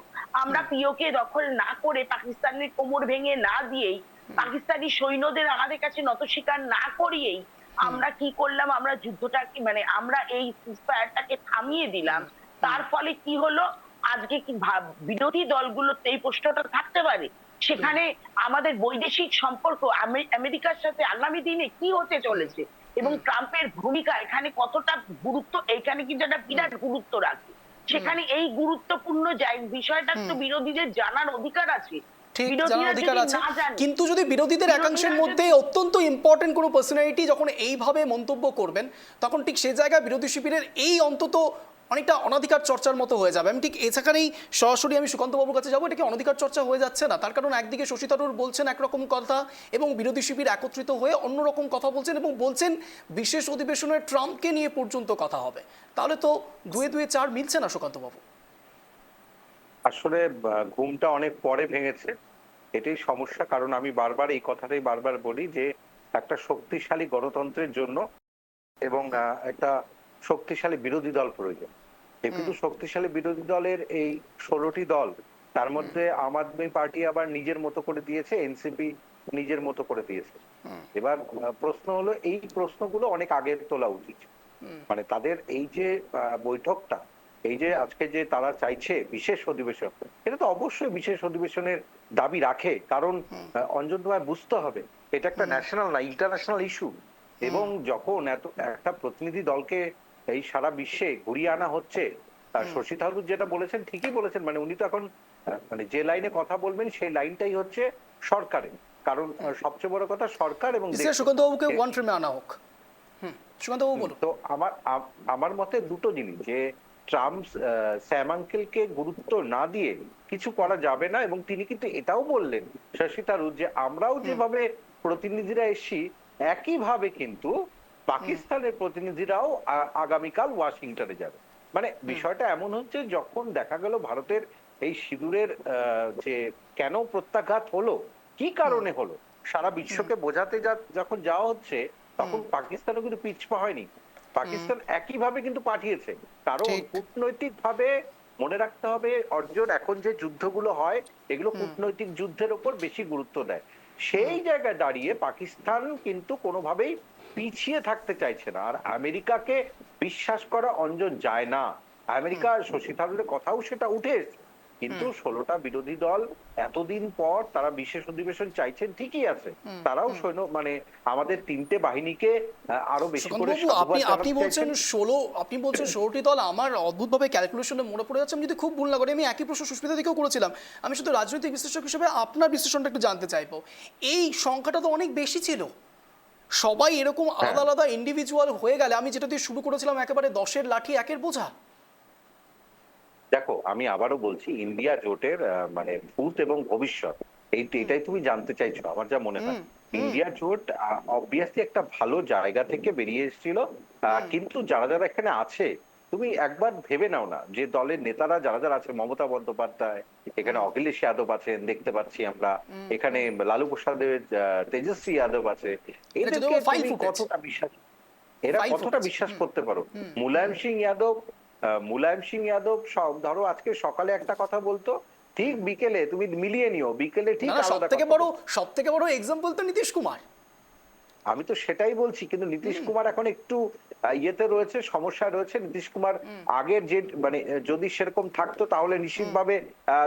আমরা পিওকে দখল না করে পাকিস্তানের কোমর ভেঙে না দিয়েই, পাকিস্তানি সৈন্যদের আমাদের কাছে নত স্বীকার না করিয়েই আমরা কি করলাম, আমরা যুদ্ধটাকে মানে আমরা এই সিজফায়ারটাকে থামিয়ে দিলাম। তার ফলে কি হলো, আজকে কি বিরোধী দলগুলোতে এই প্রশ্নটা থাকতে পারে সেখানে আমাদের বৈদেশিক সম্পর্ক আমেরিকার সাথে আগামী দিনে কি হতে চলেছে এবং ট্রাম্পের ভূমিকা এখানে কতটা গুরুত্ব, এখানে কিন্তু একটা বিরাট গুরুত্ব রাখে। সেখানে এই গুরুত্বপূর্ণ বিষয়টা তো বিরোধীদের জানার অধিকার আছে। কিন্তু যদি বিরোধীদের একাংশের মধ্যে অত্যন্ত ইম্পর্টেন্ট কোনো পার্সোনালিটি যখন এইভাবে মন্তব্য করবেন, তখন ঠিক সেই জায়গায় বিরোধী শিবিরের এই অন্তত অনেকটা অনধিকার চর্চার মতো হয়ে যাবে। আমি ঠিক এখানেই সরাসরি আমি সুকান্ত বাবুর কাছে যাবো। এটা কি অনধিকার চর্চা হয়ে যাচ্ছে না? তার কারণ একদিকে শশী থারুর বলছেন একরকম কথা এবং বিরোধী শিবির একত্রিত হয়ে অন্যরকম কথা বলছেন এবং বলছেন বিশেষ অধিবেশনে ট্রাম্পকে নিয়ে পর্যন্ত কথা হবে। তাহলে তো 2 4 মিলছে না সুকান্ত বাবু। আসলে ঘুমটা অনেক পরে ভেঙেছে, এটাই সমস্যা। কারণ আমি বারবার এই কথাটাই বারবার বলি যে একটা শক্তিশালী গণতন্ত্রের জন্য এবং একটা শক্তিশালী বিরোধী দল প্রয়োজন। কিন্তু শক্তিশালী বিরোধী দলের এই 16টি দল, তার মধ্যে আম আদমি পার্টি আবার নিজের মতো করে দিয়েছে, এনসিপি নিজের মতো করে দিয়েছে। এবার প্রশ্ন হলো, এই প্রশ্নগুলো অনেক আগে তোলা উচিত। মানে তাদের এই যে বৈঠকটা, এই যে আজকে যে তারা চাইছে বিশেষ অধিবেশন, এটা তো অবশ্যই বিশেষ অধিবেশনের দাবি রাখে। কারণ অঞ্জন তোমায় বুঝতে হবে, এটা একটা ন্যাশনাল না ইন্টারন্যাশনাল ইস্যু। এবং যখন একটা প্রতিনিধি দলকে এই সারা বিশ্বে ঘুরিয়ে আনা হচ্ছে, শশী থারুর যেটা বলেছেন ঠিকই বলেছেন। মানে উনি তো এখন মানে যে লাইনে কথা বলবেন সেই লাইনটাই হচ্ছে সরকারের। কারণ সবচেয়ে বড় কথা সরকার এবং সুকান্ত বাবুকে ওয়ান ফ্রেমে আনা হোক। সুকান্ত বাবু বলুন। তো আমার মতে দুটো জিনিস, যে ট্রাম্প স্যাম আঙ্কেলকে গুরুত্ব না দিয়ে কিছু করা যাবে না। এবং তিনি কিন্তু এটাও বললেন শশী থারুর যে আমরাও যেভাবে প্রতিনিধিরা এসছি একইভাবে কিন্তু পাকিস্তানের প্রতিনিধিরাও আগামীকাল ওয়াশিংটনে যাবে। মানে বিষয়টা এমন হচ্ছে, যখন দেখা গেল ভারতের এই সিঁদুরের যে কেন প্রত্যাঘাত হলো, কি কারণে হলো, সারা বিশ্বকে বোঝাতে যখন যাওয়া হচ্ছে, তখন পাকিস্তানও কিন্তু পিছপা হয়নি। পাকিস্তান একইভাবে কিন্তু পাঠিয়েছে, কারণ কূটনৈতিক ভাবে মনে রাখতে হবে অর্জুন, এখন যে যুদ্ধগুলো হয় এগুলো কূটনৈতিক যুদ্ধের উপর বেশি গুরুত্ব দেয়। সেই জায়গায় দাঁড়িয়ে পাকিস্তান কিন্তু কোনোভাবেই পিছিয়ে থাকতে চাইছে না। আর আমেরিকাকে বিশ্বাস করা অঞ্জন যায় না। আমেরিকা, শশী থারুরের কথাও সেটা উঠে এসেছে, কিন্তু 16টা বিরোধী দল এতদিন পর তারা বিশেষ অধিবেশন চাইছেন, ঠিকই আছে, তারাও সৈন্য মানে আমাদের 3টে বাহিনীকে আরো বেশি করে আপনি বলছেন 16টি দল। আমার অদ্ভুতভাবে ক্যালকুলেশনে মনে পড়ে যাচ্ছে, আমি যদি খুব ভুল না করি, আমি একই প্রশ্ন সুস্মিতা দিকেও করেছিলাম। আমি শুধু রাজনৈতিক বিশ্লেষক হিসেবে আপনার বিশ্লেষণটা একটু জানতে চাইবো। এই সংখ্যাটা তো অনেক বেশি ছিল, সবাই এরকম আলাদা আলাদা ইন্ডিভিজুয়াল হয়ে গেলে, আমি যেটা দিয়ে শুরু করেছিলাম একেবারে 10-এর লাঠি 1-এর বোঝা। দেখো, আমি আবারও বলছি, ইন্ডিয়া জোটের মানে ভূত এবং ভবিষ্যৎ এটাই তুমি জানতে চাইছো, আমার যা মনে হয়। ইন্ডিয়া জোট অবভিয়াসলি একটা ভালো জায়গা থেকে বেরিয়ে এসেছিল, কিন্তু যারা যারা এখানে আছে, তুমি একবার ভেবে নাও না যে দলের নেতারা যারা যারা আছে, মমতা বন্দ্যোপাধ্যায়, এখানে অখিলেশ যাদব আছেন দেখতে পাচ্ছি আমরা, এখানে লালু প্রসাদের তেজস্বী যাদব আছে, এদেরকে তুমি কতটা বিশ্বাস করতে পারো? মুলায়ম সিং যাদব সব ধরো, আজকে সকালে একটা কথা বলতো, ঠিক বিকেলে তুমি মিলিয়ে নিও, বিকেলে ঠিক সব থেকে বড় এক্সাম্পল তো নীতিশ কুমার। আমি তো সেটাই বলছি, কিন্তু নীতিশ কুমার এখন একটু ইয়েতে রয়েছে, সমস্যায় রয়েছে। নীতিশ কুমার আগের যে মানে যদি সেরকম থাকতো তাহলে নিশ্চিতভাবে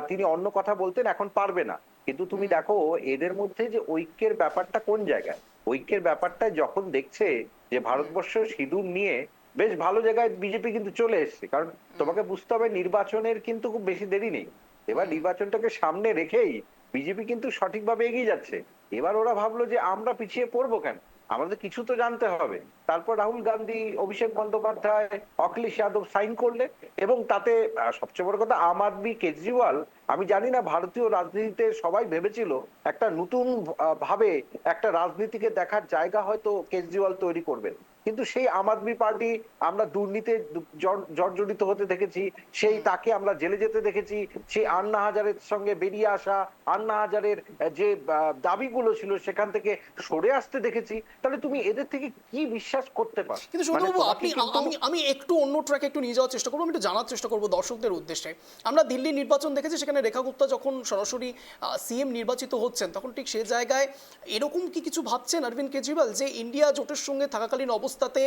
তিনি অন্য কথা বলতেন, এখন পারবে না। কিন্তু তুমি দেখো এদের মধ্যে যে ঐক্যের ব্যাপারটা কোন জায়গায়, ঐক্যের ব্যাপারটা যখন দেখছে যে ভারতবর্ষ সিঁদুর নিয়ে বেশ ভালো জায়গায় বিজেপি কিন্তু চলে এসছে। কারণ তোমাকে বুঝতে হবে নির্বাচনের কিন্তু খুব বেশি দেরি নেই, এবার নির্বাচনটাকে সামনে রেখেই বিজেপি কিন্তু সঠিকভাবে এগিয়ে যাচ্ছে। এবার ওরা ভাবলো যে আমরা পিছিয়ে পড়বো কেন, আমাদের কিছু তো জানতে হবে। তারপর রাহুল গান্ধী, অভিষেক বন্দ্যোপাধ্যায়, অখিলেশ যাদব সাইন করলে, এবং তাতে সবচেয়ে বড় কথা আম আদমি, কেজরিওয়াল, আমি জানি না ভারতীয় রাজনীতিতে সবাই ভেবেছিল একটা নতুন ভাবে একটা রাজনীতিকে দেখার জায়গা হয়তো কেজরিওয়াল তৈরি করবেন, কিন্তু সেই আম আদমি পার্টি আমরা দুর্নীতিতে জর্জরিত হতে দেখেছি, সেই তাকে আমরা জেলে যেতে দেখেছি, সেই আন্না হাজারের সঙ্গে বেরিয়ে আসা, আন্না হাজারের যে দাবিগুলো ছিল সেখান থেকে সরে আসতে দেখেছি। তাহলে তুমি এদের থেকে কি বিশ্বাস করতে পারো? কিন্তু সুমনবাবু, আমি একটু অন্য ট্র্যাকে একটু নিয়ে যাওয়ার চেষ্টা করবো, আমি একটু জানার চেষ্টা করবো দর্শকদের উদ্দেশ্যে। আমরা দিল্লির নির্বাচন দেখেছি, সেখানে রেখা গুপ্তা যখন সরাসরি সিএম নির্বাচিত হচ্ছেন, তখন ঠিক সে জায়গায় এরকম কি কিছু ভাবছেন অরবিন্দ কেজরিওয়াল যে ইন্ডিয়া জোটের সঙ্গে থাকাকালীন অবস্থাতে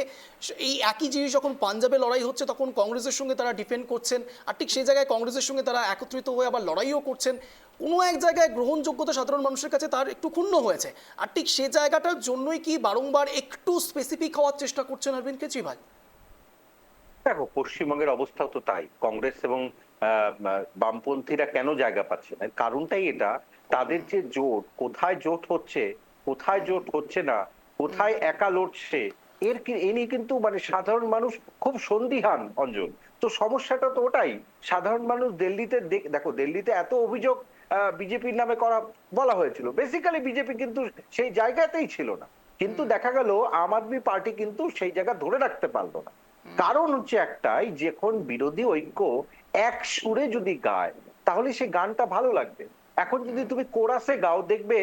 এই একই জিনিস যখন পাঞ্জাবে লড়াই হচ্ছে তখন কংগ্রেসের সঙ্গে তারা ডিফেন্ড করছেন, আর ঠিক সেই জায়গায় কংগ্রেসের সঙ্গে তারা একত্রিত হয়ে আবার লড়াইও করছেন, কোনো এক জায়গায় গ্রহণযোগ্যতা সাধারণ মানুষের কাছে তার একটু ক্ষুণ্ণ হয়েছে, আর ঠিক সে জায়গাটার জন্যই কি বারংবার একটু স্পেসিফিক হওয়ার চেষ্টা করছেন অরবিন্দ কেজরিওয়াল? দেখো, পশ্চিমবঙ্গের অবস্থাও তো তাই, কংগ্রেস এবং বামপন্থীরা কেন জায়গা পাচ্ছে না, কারণটাই এটা, তাদের যে জোট, কোথায় জোট হচ্ছে, কোথায় জোট হচ্ছে না, কোথায় একা লড়ছে, এ নিয়ে কিন্তু মানে সাধারণ মানুষ খুব সন্দিহান অঞ্জন। তো সমস্যাটা তো ওটাই, সাধারণ মানুষ দিল্লিতে দেখো, দিল্লিতে এত অভিযোগ বিজেপির নামে করা বলা হয়েছিল, বেসিক্যালি বিজেপি কিন্তু সেই জায়গাতেই ছিল না, কিন্তু দেখা গেল আম আদমি পার্টি কিন্তু সেই জায়গা ধরে রাখতে পারলো না। কারণ হচ্ছে একটাই, যখন বিরোধী ঐক্য এক সুরে যদি গায় তাহলে সে গানটা ভালো লাগবে। এখন যদি তুমি কোরাসে গাও, দেখবে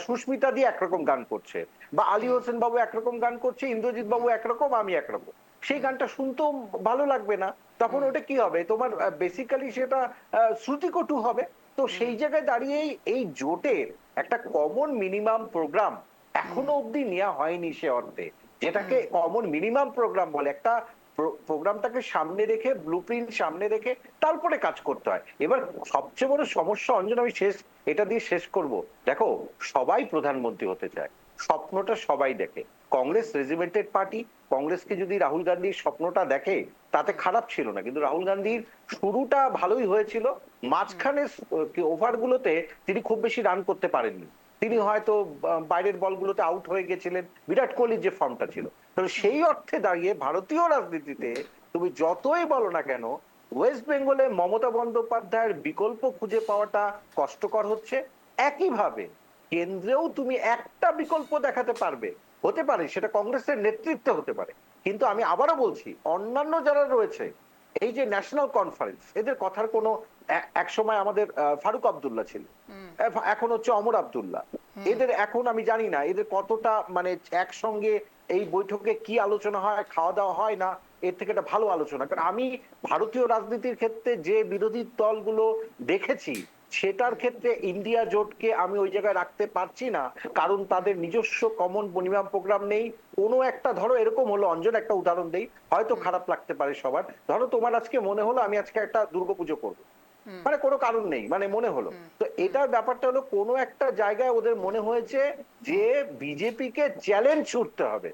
সুস্মিতা দিয়ে একরকম গান করছে, বা আলী হোসেন বাবু একরকম গান করছে, ইন্দ্রজিৎ বাবু একরকম, আমি একরকম, সেই গানটা শুনতেও ভালো লাগবে না। তখন ওটা কি হবে, তোমার বেসিক্যালি সেটা শ্রুতিকটু হবে। তো সেই জায়গায় দাঁড়িয়েই এই জোটের একটা কমন মিনিমাম প্রোগ্রাম এখনো অব্দি নেওয়া হয়নি সে অর্থে, যেটাকে কমন মিনিমাম প্রোগ্রাম বলে। একটা প্রোগ্রামটাকে সামনে রেখে, ব্লুপ্রিন্ট সামনে রেখে তারপরে কাজ করতে হয়। এবার সবচেয়ে বড় সমস্যা অঞ্জন, আমি এটা দিয়ে শেষ করব, দেখো সবাই প্রধানমন্ত্রী হতে চায়, স্বপ্নটা সবাই দেখে, কংগ্রেস রেজিমেন্টেড পার্টি, কংগ্রেসকে যদি রাহুল গান্ধীর স্বপ্নটা দেখে তাতে খারাপ ছিল না, কিন্তু রাহুল গান্ধীর শুরুটা ভালোই হয়েছিল, মাঝখানে ওভারগুলোতে তিনি খুব বেশি রান করতে পারেননি, তিনি হয়তো বাইরের বলগুলোতে আউট হয়ে গেছিলেন, বিরাট কোহলির যে ফর্মটা ছিল। তো সেই অর্থে দাঁড়িয়ে ভারতীয় রাজনীতিতে তুমি যতই বলো না কেন, ওয়েস্ট বেঙ্গলে মমতা বন্দ্যোপাধ্যায়ের বিকল্প খুঁজে পাওয়াটা কষ্টকর হচ্ছে। একইভাবে কেন্দ্রেও তুমি একটা বিকল্প দেখাতে পারবে, হতে পারে, সেটা কংগ্রেসের নেতৃত্বে হতে পারে, কিন্তু আমি আবারও বলছি অন্যান্য যারা রয়েছে, এই যে ন্যাশনাল কনফারেন্স, এদের কথার কোনো এক সময় আমাদের ফারুক আব্দুল্লাহ ছিল, এখন হচ্ছে অমর আব্দুল্লাহ, এদের এখন আমি জানি না এদের কতটা মানে একসঙ্গে এই বৈঠকে কি আলোচনা হয়, খাওয়া দাওয়া হয় না, এর থেকে একটা ভালো আলোচনা। কারণ আমি ভারতীয় রাজনীতির ক্ষেত্রে যে বিরোধী দলগুলো দেখেছি সেটার ক্ষেত্রে ইন্ডিয়া জোটকে আমি ওই জায়গায় রাখতে পারছি না, কারণ তাদের নিজস্ব কমন মিনিমাম প্রোগ্রাম নেই। কোনো একটা ধরো এরকম হলো, অঞ্জন একটা উদাহরণ দেই, হয়তো খারাপ লাগতে পারে সবার, ধরো তোমার আজকে মনে হলো আমি আজকে একটা দুর্গাপুজো করবো, মানে কোনো কারণ নেই, মানে মনে হলো, তো এটার ব্যাপারটা হলো কোনো একটা জায়গায় ওদের মনে হয়েছে যে বিজেপি কে চ্যালেঞ্জ ছুটতে হবে,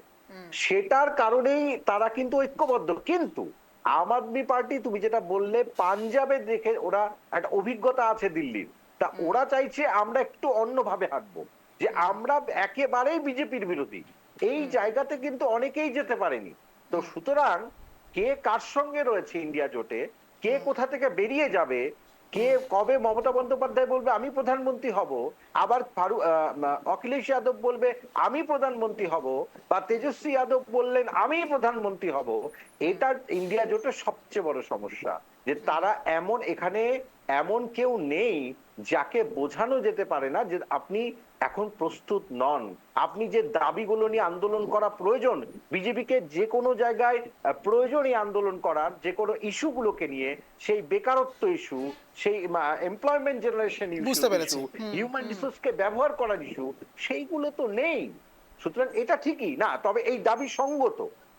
সেটার কারণেই তারা কিন্তু ঐক্যবদ্ধ। কিন্তু আম আদমি পার্টি, তুমি যেটা বললে পাঞ্জাবে দেখে ওরা একটা অভিজ্ঞতা আছে দিল্লির, তা ওরা চাইছে আমরা একটু অন্যভাবে হাঁটবো, যে আমরা একেবারেই বিজেপির বিরোধী, এই জায়গাতে কিন্তু অনেকেই যেতে পারেনি। তো সুতরাং কে কার সঙ্গে রয়েছে ইন্ডিয়া জোটে, কে কোথা থেকে বেরিয়ে যাবে, কে কবে মমতা বন্দ্যোপাধ্যায় বলবে আমি প্রধানমন্ত্রী হব, আবার অখিলেশ যাদব বলবে আমি প্রধানমন্ত্রী হব, বা তেজস্বী যাদব বললেন আমি প্রধানমন্ত্রী হব, এটা ইন্ডিয়া জোটের সবচেয়ে বড় সমস্যা, যে তারা এখানে এমন কেউ নেই যাকে বোঝানো যেতে পারে না যে আপনি এখন প্রস্তুত নন, আপনি যে দাবিগুলো নিয়ে আন্দোলন করা প্রয়োজন, বিজেপিকে যে কোনো জায়গায় প্রয়োজনই আন্দোলন করার, যে কোনো ইস্যুগুলোকে নিয়ে, সেই বেকারত্ব ইস্যু, সেই এমপ্লয়মেন্ট জেনারেশন ইস্যু, হিউম্যান রিসোর্সকে ব্যবহার করার ইস্যু, সেইগুলো তো নেই। সুতরাং এটা ঠিকই না, তবে এই দাবি সঙ্গত,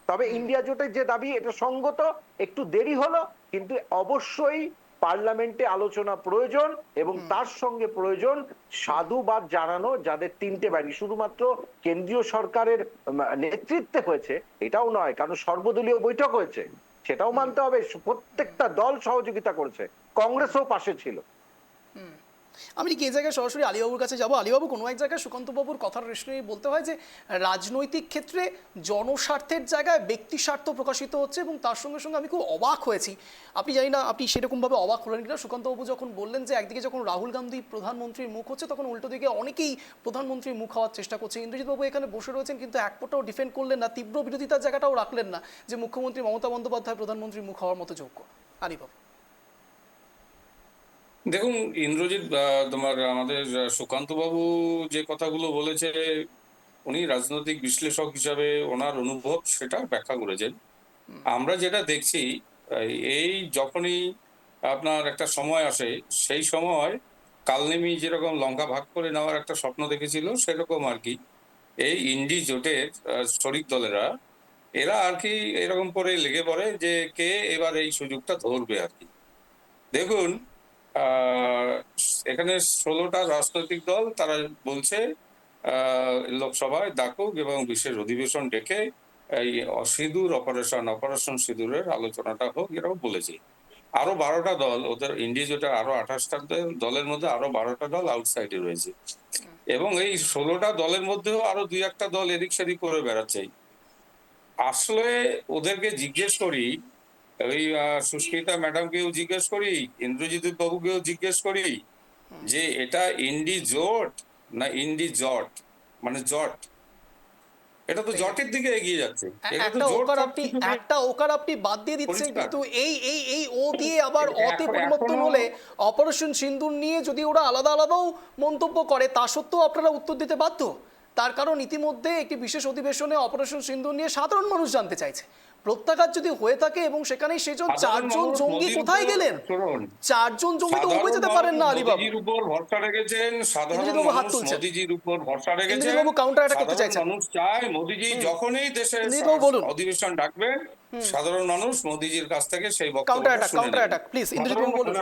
তবে ইন্ডিয়া জোটের যে দাবি এটা সঙ্গত, একটু দেরি হলো, কিন্তু অবশ্যই পার্লামেন্টে আলোচনা প্রয়োজন, এবং তার সঙ্গে প্রয়োজন সাধুবাদ জানানো যাদের তিনটে বাহিনী শুধুমাত্র কেন্দ্রীয় সরকারের নেতৃত্বে হয়েছে এটাও নয়, কারণ সর্বদলীয় বৈঠক হয়েছে, সেটাও মানতে হবে, প্রত্যেকটা দল সহযোগিতা করেছে, কংগ্রেসও পাশে ছিল। আমি কি এই জায়গায় সরাসরি আলীবাবুর কাছে যাবো। আলীবাবু, কোনো এক জায়গায় সুকান্তবাবুর কথার রেশনে বলতে হয় যে রাজনৈতিক ক্ষেত্রে জনস্বার্থের জায়গায় ব্যক্তি স্বার্থ প্রকাশিত হচ্ছে, এবং তার সঙ্গে সঙ্গে আমি খুব অবাক হয়েছি, আপনি জানি না আপনি সেরকমভাবে অবাক হলেন কিনা, সুকান্তবাবু যখন বললেন যে একদিকে যখন রাহুল গান্ধী প্রধানমন্ত্রীর মুখ হচ্ছে, তখন উল্টো দিকে অনেকেই প্রধানমন্ত্রীর মুখ হওয়ার চেষ্টা করছে। ইন্দ্রজিৎবাবু এখানে বসে রয়েছেন, কিন্তু এক ফোঁটাও ডিফেন্ড করলেন না, তীব্র বিরোধিতার জায়গাটাও রাখলেন না যে মুখ্যমন্ত্রী মমতা বন্দ্যোপাধ্যায় প্রধানমন্ত্রীর মুখ হওয়ার মতো যোগ্য। আলীবাবু, দেখুন ইন্দ্রজিৎ, তোমার আমাদের সুকান্ত বাবু যে কথাগুলো বলেছে, উনি রাজনৈতিক বিশ্লেষক হিসাবে ওনার অনুভব সেটা ব্যাখ্যা করেছেন। আমরা যেটা দেখছি, এই যখনই আপনার একটা সময় আসে, সেই সময় কালনেমি যেরকম লঙ্কা ভাগ করে নেওয়ার একটা স্বপ্ন দেখেছিল, সেরকম আর কি এই ইন্ডি জোটের শরিক দলেরা, এরা আর কি এরকম করে লেগে পড়ে যে কে এবার এই সুযোগটা ধরবে আর কি। দেখুন, এখানে 16টা রাজনৈতিক দল, তারা বলছে লোকসভায় ডাকুক এবং বিশেষ অধিবেশন ডেকে এই অপারেশন সিঁদুরের আলোচনাটা হোক, এরকম বলেছে। আরো 12টা দল, ওদের ইন্ডিয়া জোটের আরো 28টা দলের মধ্যে আরো 12টা দল আউটসাইডে রয়েছে, এবং এই 16টা দলের মধ্যেও আরো 2-1টা দল এদিক সেদিক করে বেড়াচ্ছে। আসলে ওদেরকে জিজ্ঞেস করি, ওই সুস্মিতা ম্যাডামকেও জিজ্ঞেস করি, ইন্দ্রজিৎ বাবুকেও জিজ্ঞেস করি, যে এটা ইন্ডি জোট না ইন্ডি জট, মানে জট, এটা তো জটের দিকে এগিয়ে যাচ্ছে। একটা ওকার আপনি বাদ দিয়ে দিচ্ছেন, কিন্তু এই ও দিয়ে আবার অতে পরিবর্তন হলে অপারেশন সিন্দুর নিয়ে যদি ওরা আলাদা আলাদাও মন্তব্য করে, তা সত্ত্বেও আপনারা উত্তর দিতে বাধ্য। তার কারণ ইতিমধ্যে একটি বিশেষ অধিবেশনে অপারেশন সিন্দুর নিয়ে সাধারণ মানুষ জানতে চাইছে। প্রত্যাঘাত যদি হয়ে থাকে এবং সেখানে সেজন 4 জন জঙ্গি কোথায় গেলেন? 4 জন জঙ্গি তো উঠে যেতে পারেন না। আলীবাবু, মোদিজির উপর ভরসা রেখেছেন, সাধারণ মানুষ মোদিজির উপর ভরসা রেখেছেন। কাউন্টার অ্যাটাক করতে চাইছেন। মানুষ চায় মোদিজি যখনই দেশের অধিবেশন ডাকবেন, সাধারণ মানুষ মোদিজির কাছ থেকে সেই বক্তব্য কাউন্টার অ্যাটাক প্লিজ ইন্দ্রজিৎ বাবু বলুন।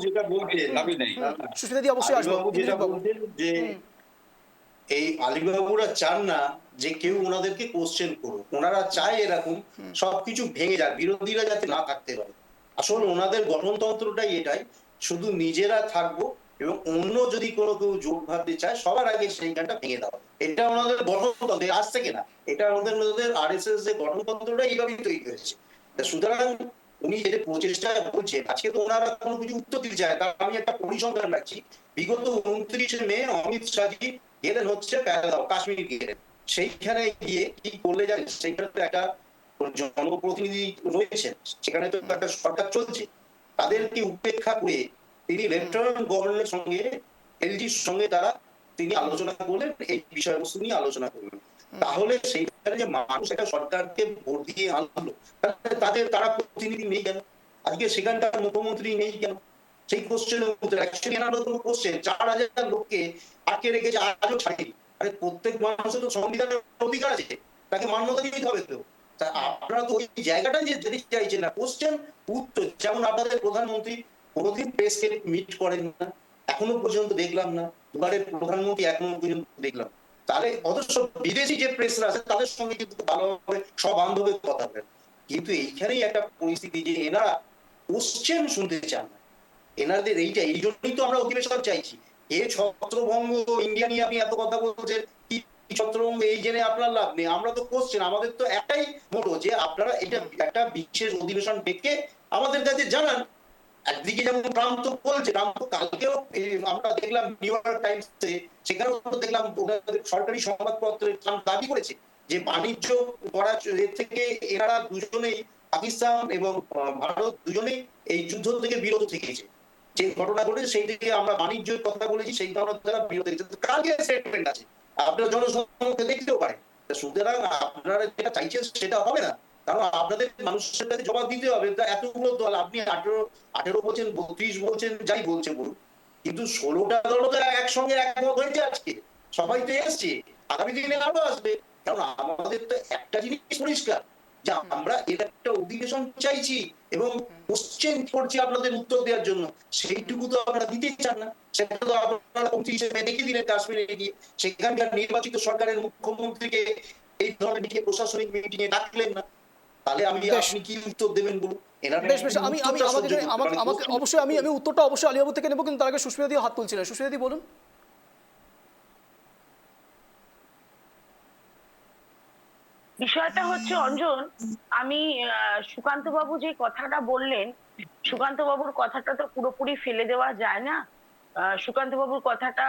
যেটা বলতে লাভই নেই। সুস্মিতা দি অবশ্যই আসবো। যে এই আলীবাবুরা চান না যে কেউ ওনাদেরকে কোশ্চেন করুক, ওনারা চায় এরকম সবকিছু ভেঙে যাক, বিরোধীরা যাতে না থাকতে পারে। আসলে ওনাদের গঠনতন্ত্রটাই এটাই, শুধু নিজেরা থাকবো এবং অন্য যদি কোনো কেউ যোগ ভাবতে চায় সবার আগে সেইখানটা ভেঙে দেওয়া। এটা ওনাদের গঠনতন্ত্র, আজ থেকে না, এটা ওদের RSS এর গঠনতন্ত্রটা এইভাবেই তৈরি হয়েছে। সুতরাং উনি যেটা প্রচেষ্টা বলছেন, আজকে তো ওনারা কোনো কিছু উত্তর দিতে চায়, কারণ আমি একটা পরিসংখ্যান রাখছি, বিগত 29শে মে অমিত শাহজি গেলেন হচ্ছে কাশ্মীর গেলেন, সেইখানে গিয়ে কি করলে জানেন, সেইখানে তো একটা জনপ্রতিনিধি রয়েছেন, সেখানে তো একটা সরকার চলছে, তাদেরকে উপেক্ষা করে তিনি লেফটেন্যান্ট গভর্নরের সঙ্গে, এলজির সঙ্গে তিনি আলোচনা করলেন, এই বিষয়বস্তু নিয়ে আলোচনা করলেন। তাহলে সেইখানে যে মানুষ একটা সরকারকে ভোট দিয়ে আনলো, তারা প্রতিনিধি নেই কেন? আজকে সেখানকার মুখ্যমন্ত্রী নেই কেন? সেই কোশ্চেনের মধ্যে অ্যাকচুয়ালি এনারও কোনো কোশ্চেন, 4,000 লোককে আটকে রেখেছে, আজও ছাড়েনি। আরে প্রত্যেক মানুষের তো সংবিধানের অধিকার আছে, তাকে মান্যতা দিতে হবে তো। আপনারা তো ওই জায়গাটাই যে যেতে চাইছেন না, কোশ্চেন উত্তর। যেমন আপনাদের প্রধানমন্ত্রী কোনোদিন প্রেসকে মিট করেন না, এখনো পর্যন্ত দেখলাম না। দুবারের প্রধানমন্ত্রী এখনো পর্যন্ত দেখলাম। তাহলে অথচ বিদেশি যে প্রেসরা আছে তাদের সঙ্গে কিন্তু ভালোভাবে সবান্ধবে কথা বলেন। কিন্তু এইখানেই একটা পরিস্থিতি যে এনারা কোশ্চেন শুনতে চান না। এনাদের এই জন্যই তো আমরা অধিবেশন চাইছি। ছত্রভঙ্গ ইন্ডিয়া নিয়ে আপনি এত কথা বলছেন, কি ছত্রভঙ্গ এই জেনে আপনার লাভ নেই। আমরা তো কোশ্চেন, আমাদের তো একটাই মোটো যে আপনারা এটা একটা বিশেষ অধিবেশন ডেকে আমাদের কাছে জানান। একদিকে যেমন ট্রাম্প তো বলছে, ট্রাম্প তো কালকেও আমরা দেখলাম নিউ ইয়র্ক টাইমসে, সেখানেও দেখলাম সরকারি সংবাদপত্রে ট্রাম্প দাবি করেছে যে বাণিজ্য করার থেকে এনারা দুজনেই, পাকিস্তান এবং ভারত দুজনেই এই যুদ্ধ থেকে বিরত থেকেছে। যে ঘটনা ঘটেছে সেই থেকে আমরা বাণিজ্যের কথা বলেছি, সেই কারণে তারা বিরত থেকেছে। কালকে স্টেটমেন্ট আছে, আপনারা জনসমক্ষে দেখতেও পারেন। সুতরাং আপনারা যেটা চাইছেন সেটা হবে না, কারণ আপনাদের মানুষের কাছে জবাব দিতে হবে। এতগুলো দল, আপনি 18 বলছেন, 32 বলছেন, যাই বলছেন বলুন, কিন্তু 16টা দল তো একসঙ্গে একমত হয়েছে আজকে, সবাই তো এসছে, আগামী দিনে আরো আসবে। কারণ আমাদের তো একটা জিনিস পরিষ্কার যে আমরা এর একটা অধিবেশন চাইছি এবং কোশ্চেন করছি আপনাদের উত্তর দেওয়ার জন্য, সেইটুকু তো আপনারা দিতে চান না। সেটা তো আপনারা মন্ত্রী হিসেবে দেখিয়ে দিলেন কাশ্মীরে গিয়ে, সেখানকার নির্বাচিত সরকারের মুখ্যমন্ত্রীকে এই ধরনের প্রশাসনিক মিটিং এ ডাকলেন না। তাহলে আপনি কি উত্তর দেবেন বলুন? আমাকে অবশ্যই আমি উত্তরটা অবশ্যই আলিয়াবু থেকে নেবো, কিন্তু তার আগে সুস্মিতা দি হাত তুলছিলেন। সুস্মিতা দি বলুন। বিষয়টা হচ্ছে অঞ্জন, আমি সুকান্ত বাবু যে কথাটা বললেন, সুকান্ত বাবুর কথাটা তো পুরোপুরি ফেলে দেওয়া যায় না। সুকান্ত বাবুর কথাটা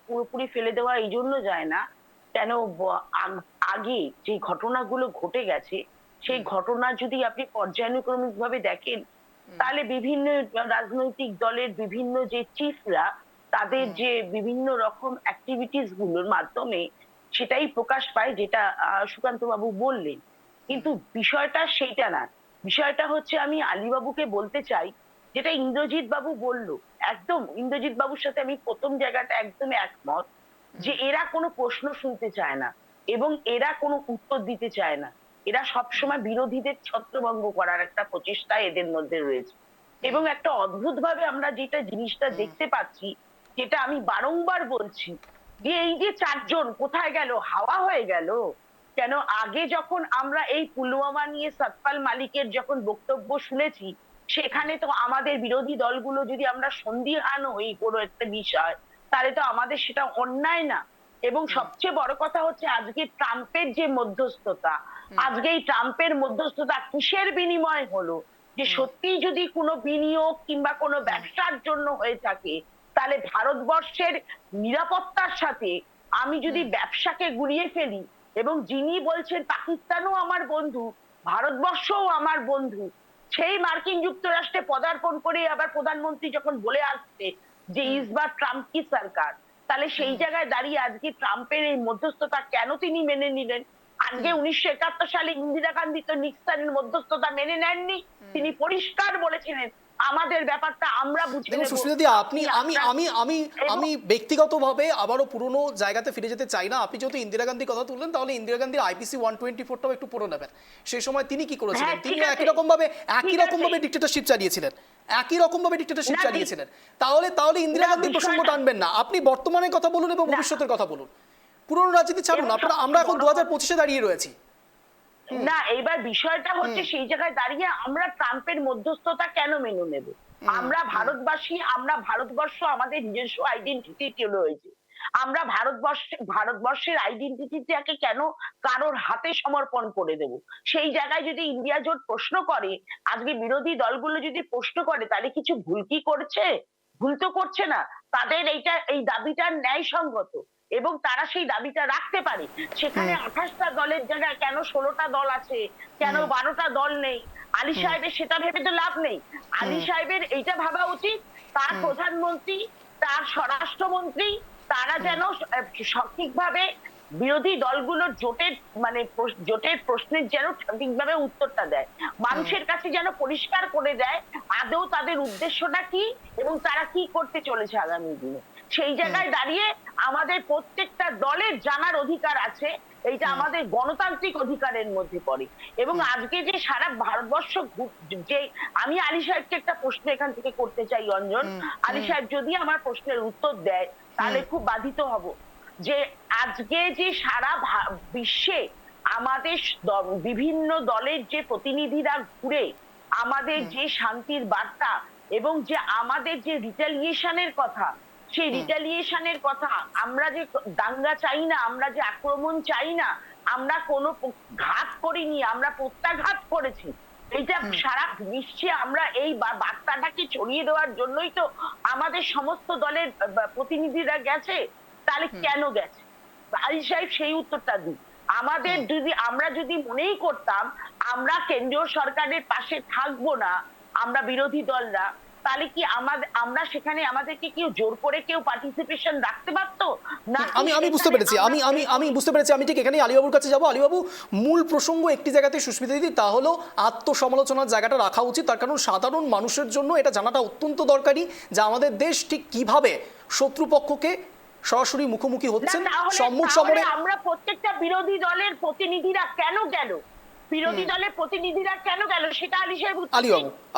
পুরোপুরি ফেলে দেওয়া এই জন্য যায় না কেন, আগে যে ঘটনাগুলো ঘটে গেছে সেই ঘটনা যদি আপনি পর্যায়ক্রমিক ভাবে দেখেন, তাহলে বিভিন্ন রাজনৈতিক দলের বিভিন্ন যে চিফরা তাদের যে বিভিন্ন রকম অ্যাক্টিভিটিস গুলোর মাধ্যমে সেটাই প্রকাশ পায়, যেটা সুকান্ত বাবু বললেন। কিন্তু বিষয়টা সেইটা না, বিষয়টা হচ্ছে আমি আলীবাবুকে বলতে চাই যেটা ইন্দ্রজিৎ বাবু বলল, একদম ইন্দ্রজিৎ বাবুর সাথে আমি প্রথম জায়গাটা একদম একমত, যে এরা কোনো প্রশ্ন শুনতে চায় না এবং এরা কোনো উত্তর দিতে চায় না। এরা সবসময় বিরোধীদের ছত্রভঙ্গ করার একটা প্রচেষ্টা এদের মধ্যে রয়েছে। এবং একটা অদ্ভুত ভাবে আমরা যেটা জিনিসটা দেখতে পাচ্ছি, যেটা আমি বারংবার বলছি, যে এই যে 4 জন কোথায় গেল, হাওয়া হয়ে গেল কেন? আগে যখন আমরা এই পুলওয়ামা নিয়ে সতপাল মালিকের যখন বক্তব্য শুনেছি, সেখানে তো আমাদের বিরোধী দলগুলো যদি আমরা সন্দিহান হই কোনো একটা বিষয়, তাহলে তো আমাদের সেটা অন্যায় না। এবং সবচেয়ে বড় কথা হচ্ছে আজকে ট্রাম্পের যে মধ্যস্থতা, আজকে এই ট্রাম্পের মধ্যস্থতা কিসের বিনিময় হলো? যে সত্যি যদি কোনো বিনিয়োগ কিংবা কোনো ব্যবসার জন্য হয়ে থাকে, তাহলে ভারতবর্ষের নিরাপত্তার সাথে আমি যদি ব্যবসাকে গুলিয়ে ফেলি, এবং যিনি বলছেন পাকিস্তানও আমার বন্ধু, ভারতবর্ষও আমার বন্ধু, সেই মার্কিন যুক্তরাষ্ট্রে পদার্পণ করে আবার প্রধানমন্ত্রী যখন বলে আসছে যে ইসবার ট্রাম্প কি সরকার, তাহলে সেই জায়গায় দাঁড়িয়ে আজকে ট্রাম্পের এই মধ্যস্থতা কেন তিনি মেনে নিলেন? আজকে 1971 সালে ইন্দিরা গান্ধী তো নিক্সনের মধ্যস্থতা মেনে নেননি, তিনি পরিষ্কার বলেছিলেন আমাদের ব্যাপারটা আমরা বুঝে নেব। সুস্মিতা দি, আমি ব্যক্তিগতভাবে আবারও পুরনো জায়গাতে ফিরে যেতে চাই না। আপনি যেহেতু ইন্দিরা গান্ধীর কথা তুললেন, তাহলে ইন্দিরা গান্ধীর আইপিসি 124টাও একটু পড়ে নেবেন। সেই সময় তিনি কি করেছিলেন? তিনি একই রকম ভাবে ডিক্টেটরশিপ চালিয়েছিলেন, তাহলে ইন্দিরা গান্ধীর প্রসঙ্গ টানবেন না। আপনি বর্তমানের কথা বলুন এবং ভবিষ্যতের কথা বলুন, পুরনো রাজনীতি ছাড়ুন। আমরা এখন 2025-এ দাঁড়িয়ে রয়েছি। না, এইবার বিষয়টা হচ্ছে সেই জায়গায় দাঁড়িয়ে আমরা ট্রাম্পের মধ্যস্থতা কেন মেনে নেব? আমরা ভারতবাসী, আমরা ভারতবর্ষ, আমাদের নিজস্ব আইডেন্টিটি রয়েছে। আমরা ভারতবর্ষের আইডেন্টিটিটাকে কেন কারোর হাতে সমর্পণ করে দেব? সেই জায়গায় যদি ইন্ডিয়া জোট প্রশ্ন করে, আজকে বিরোধী দলগুলো যদি প্রশ্ন করে, তাহলে কিছু ভুল কি করছে? ভুল তো করছে না। তাদের এই দাবিটা ন্যায়সঙ্গত। এবং তারা সেই দাবিটা রাখতে পারে, সেখানে 28টা দলের জায়গায় কেন 16টা দল আছে, কেন 12টা দল নেই? আলী সাহেবের সেটা ভেবে তো লাভ নেই। আলী সাহেবের এইটা ভাবা উচিত তার প্রধানমন্ত্রী, তার স্বরাষ্ট্রমন্ত্রী, তারা যেন সঠিকভাবে বিরোধী দলগুলোর জোটের প্রশ্নের যেন সঠিকভাবে উত্তরটা দেয়, মানুষের কাছে যেন পরিষ্কার করে দেয় আদৌ তাদের উদ্দেশ্যটা কি এবং তারা কি করতে চলেছে আগামী দিনে। সেই জায়গায় দাঁড়িয়ে আমাদের প্রত্যেকটা দলের জানার অধিকার আছে, এইটা আমাদের গণতান্ত্রিক অধিকারের মধ্যে পড়ে। এবং আজকে যে সারা ভারতবর্ষ যে আমি আলী সাহেবকে একটা প্রশ্ন এখান থেকে করতে চাই অঞ্জন, আলী সাহেব যদি আমার প্রশ্নের উত্তর দেয় তাহলে খুব বাধিত হব, যে আজকে যে সারা বিশ্বে আমাদের বিভিন্ন দলের যে প্রতিনিধিরা ঘুরে আমাদের যে শান্তির বার্তা এবং যে আমাদের যে রিটালিয়েশনের কথা, সেই রিটালিয়েশনের কথা, আমরা যে দাঙ্গা চাই না, আমরা যে আক্রমণ চাই না, আমরা কোনো ঘাত করিনি, আমরা প্রত্যাঘাত করেছি, এইটা সারা বিশ্বে আমরা এই বার্তাটাকে ছড়িয়ে দেওয়ার জন্যই তো আমাদের সমস্ত দলের প্রতিনিধিরা গেছে। তাহলে কেন গেছে? আলী সাহেব সেই উত্তরটা দিই। আমাদের আমরা যদি মনেই করতাম আমরা কেন্দ্রীয় সরকারের পাশে থাকবো না, আমরা বিরোধী দলরা, তাহলে কি আমরা সেখানে আমাদেরকে কেউ জোর করে কেউ পার্টিসিপেশন রাখতে পারতো না? আমি বুঝতে পেরেছি, আমি বুঝতে পেরেছি। আমি ঠিক এখানেই আলীবাবুর কাছে যাবো। আলীবাবু, মূল প্রসঙ্গ একটি জায়গাতে সুস্মিতা দিদি, তা হলো আত্মসমালোচনার জায়গাটা রাখা উচিত, তার কারণ সাধারণ মানুষের জন্য এটা জানাটা অত্যন্ত দরকারি যে আমাদের দেশ ঠিক কিভাবে শত্রুপক্ষকে সরাসরি মুখোমুখি হচ্ছেন, সম্মুখ সমরে। আমরা প্রত্যেকটা বিরোধী দলের প্রতিনিধিরা কেন গেল, বিরোধী দলের প্রতিনিধিরা কেন গেল, সেটা আলী সাহেব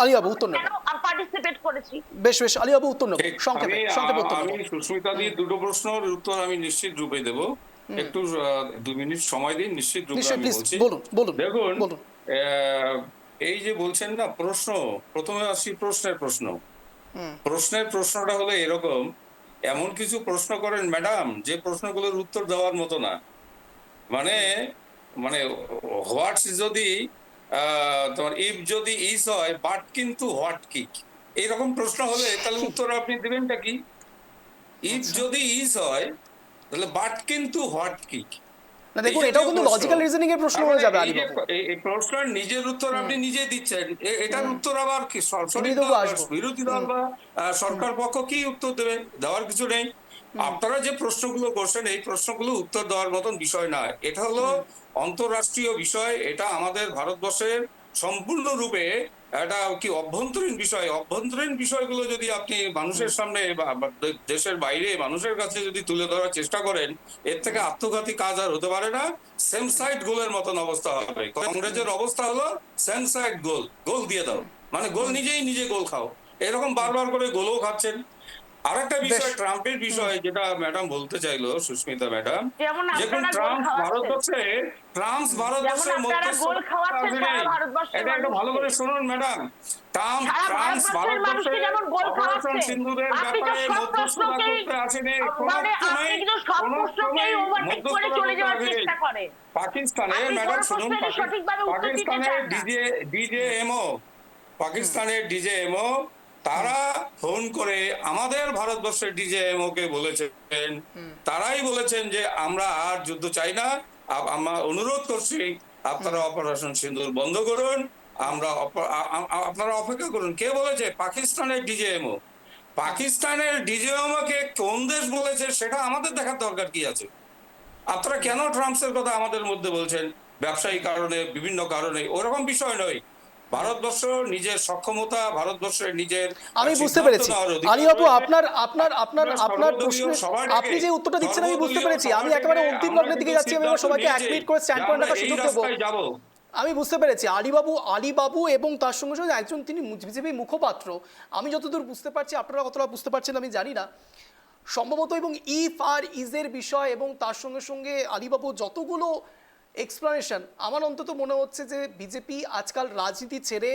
আলীবাবু উত্তর নেবেন। পার্টিসিপেট করেছি। বেশ, আলীবাবু উত্তর নেবেন সংক্ষেপে উত্তর আমি নেবেন। সুস্মিতা দিয়ে দুটো প্রশ্নের উত্তর আমি নিশ্চিত রূপে দেব, একটু 2 মিনিট সময় দিন, নিশ্চিত রূপে আমি বলছি। বলুন। দেখুন, এই যে বলছেন না প্রশ্ন, প্রথমে আসি প্রশ্নের প্রশ্নটা হলো এরকম, এমন কিছু প্রশ্ন করেন ম্যাডাম যে প্রশ্নগুলোর উত্তর দেওয়ার মতো না। মানে হোয়াটস যদি তোমার ইফ যদি ইস হয় বাট কিন্তু হোয়াট কিক, এইরকম প্রশ্ন হলে তাহলে উত্তর আপনি দেবেনটা কি? ইফ যদি ইস হয় তাহলে বাট কিন্তু হোয়াট কিক। না দেখুন, এটাও কিন্তু লজিক্যাল রিজনিং এর প্রশ্ন হয়ে যাবে আলীবাবু। এই প্রশ্নের নিজের উত্তর আপনি নিজে দিচ্ছেন, এটার উত্তর আবার কি বিরোধী দল বা সরকার পক্ষ কি উত্তর দেবে? দেওয়ার কিছু নেই। আপনারা যে প্রশ্নগুলো করছেন এই প্রশ্নগুলো উত্তর দেওয়ার মতন বিষয় না। এটা হলো অন্তররাষ্ট্রীয় বিষয়, এটা আমাদের ভারতবর্ষের সম্পূর্ণরূপে এটা কি অভ্যন্তরীণ বিষয়। অভ্যন্তরীণ বিষয়গুলো যদি আপনি মানুষের সামনে বা দেশের বাইরে মানুষের কাছে যদি তুলে ধরার চেষ্টা করেন, এর থেকে আত্মঘাতী কাজ আর হতে পারে না। সেম সাইড গোলের মতন অবস্থা হবে। কংগ্রেসের অবস্থা হলো সেম সাইড গোল দিয়ে দাও, মানে গোল নিজে গোল খাও, এরকম বারবার করে গোলও খাচ্ছেন। আরেকটা বিষয় ট্রাম্পের বিষয় যেটা ম্যাডাম বলতে চাইলো, সুস্মিতা ম্যাডাম, যেমন ট্রাম্প ভারতবর্ষের এটা একটু ভালো করে শুনুন ম্যাডাম। ট্রাম্প ভারতবর্ষের অপারেশন সিন্দুরের ব্যাপারে মধ্যস্থতা করতে আসেনি, পাকিস্তানে ম্যাডাম শুনুন, পাকিস্তানের ডিজেএমও তারা ফোন করে আমাদের ভারতবর্ষের ডিজেএমও কে বলেছেন, তারাই বলেছেন যে আমরা আর যুদ্ধ চাই না, আমরা অনুরোধ করছি আপনারা অপারেশন সিন্দুর বন্ধ করুন, আপনারা অপেক্ষা করুন। কে বলেছে? পাকিস্তানের ডিজেএমও। পাকিস্তানের ডিজেএমও কে কোন দেশ বলেছে সেটা আমাদের দেখার দরকার কি আছে? আপনারা কেন ট্রাম্পের কথা আমাদের মধ্যে বলছেন? ব্যবসায়ী কারণে, বিভিন্ন কারণে, ওরকম বিষয় নয়। ভারতবর্ষ নিজের সক্ষমতা, ভারতবর্ষের নিজের, আমি বুঝতে পেরেছি আলীবাবু, আপনার প্রশ্ন আপনি যে উত্তরটা দিচ্ছেন আমি বুঝতে পেরেছি। আমি একেবারে অন্তিম লগ্নের দিকে যাচ্ছি, আমি সবাইকে 1 মিনিট করে স্ট্যান্ড পয়েন্ট রাখার সুযোগ দেব। আমি বুঝতে পেরেছি আলীবাবু এবং তার সঙ্গে সঙ্গে একজন তিনি বিজেপি মুখপাত্র, আমি যতদূর বুঝতে পারছি, আপনারা কতটা বুঝতে পারছেন আমি জানি না সম্ভবত, এবং ইফ আর ইজের বিষয় এবং তার সঙ্গে সঙ্গে আলীবাবু যতগুলো এক্সপ্লানেশন, আমার অন্তত মনে হচ্ছে যে বিজেপি আজকাল রাজনীতি ছেড়ে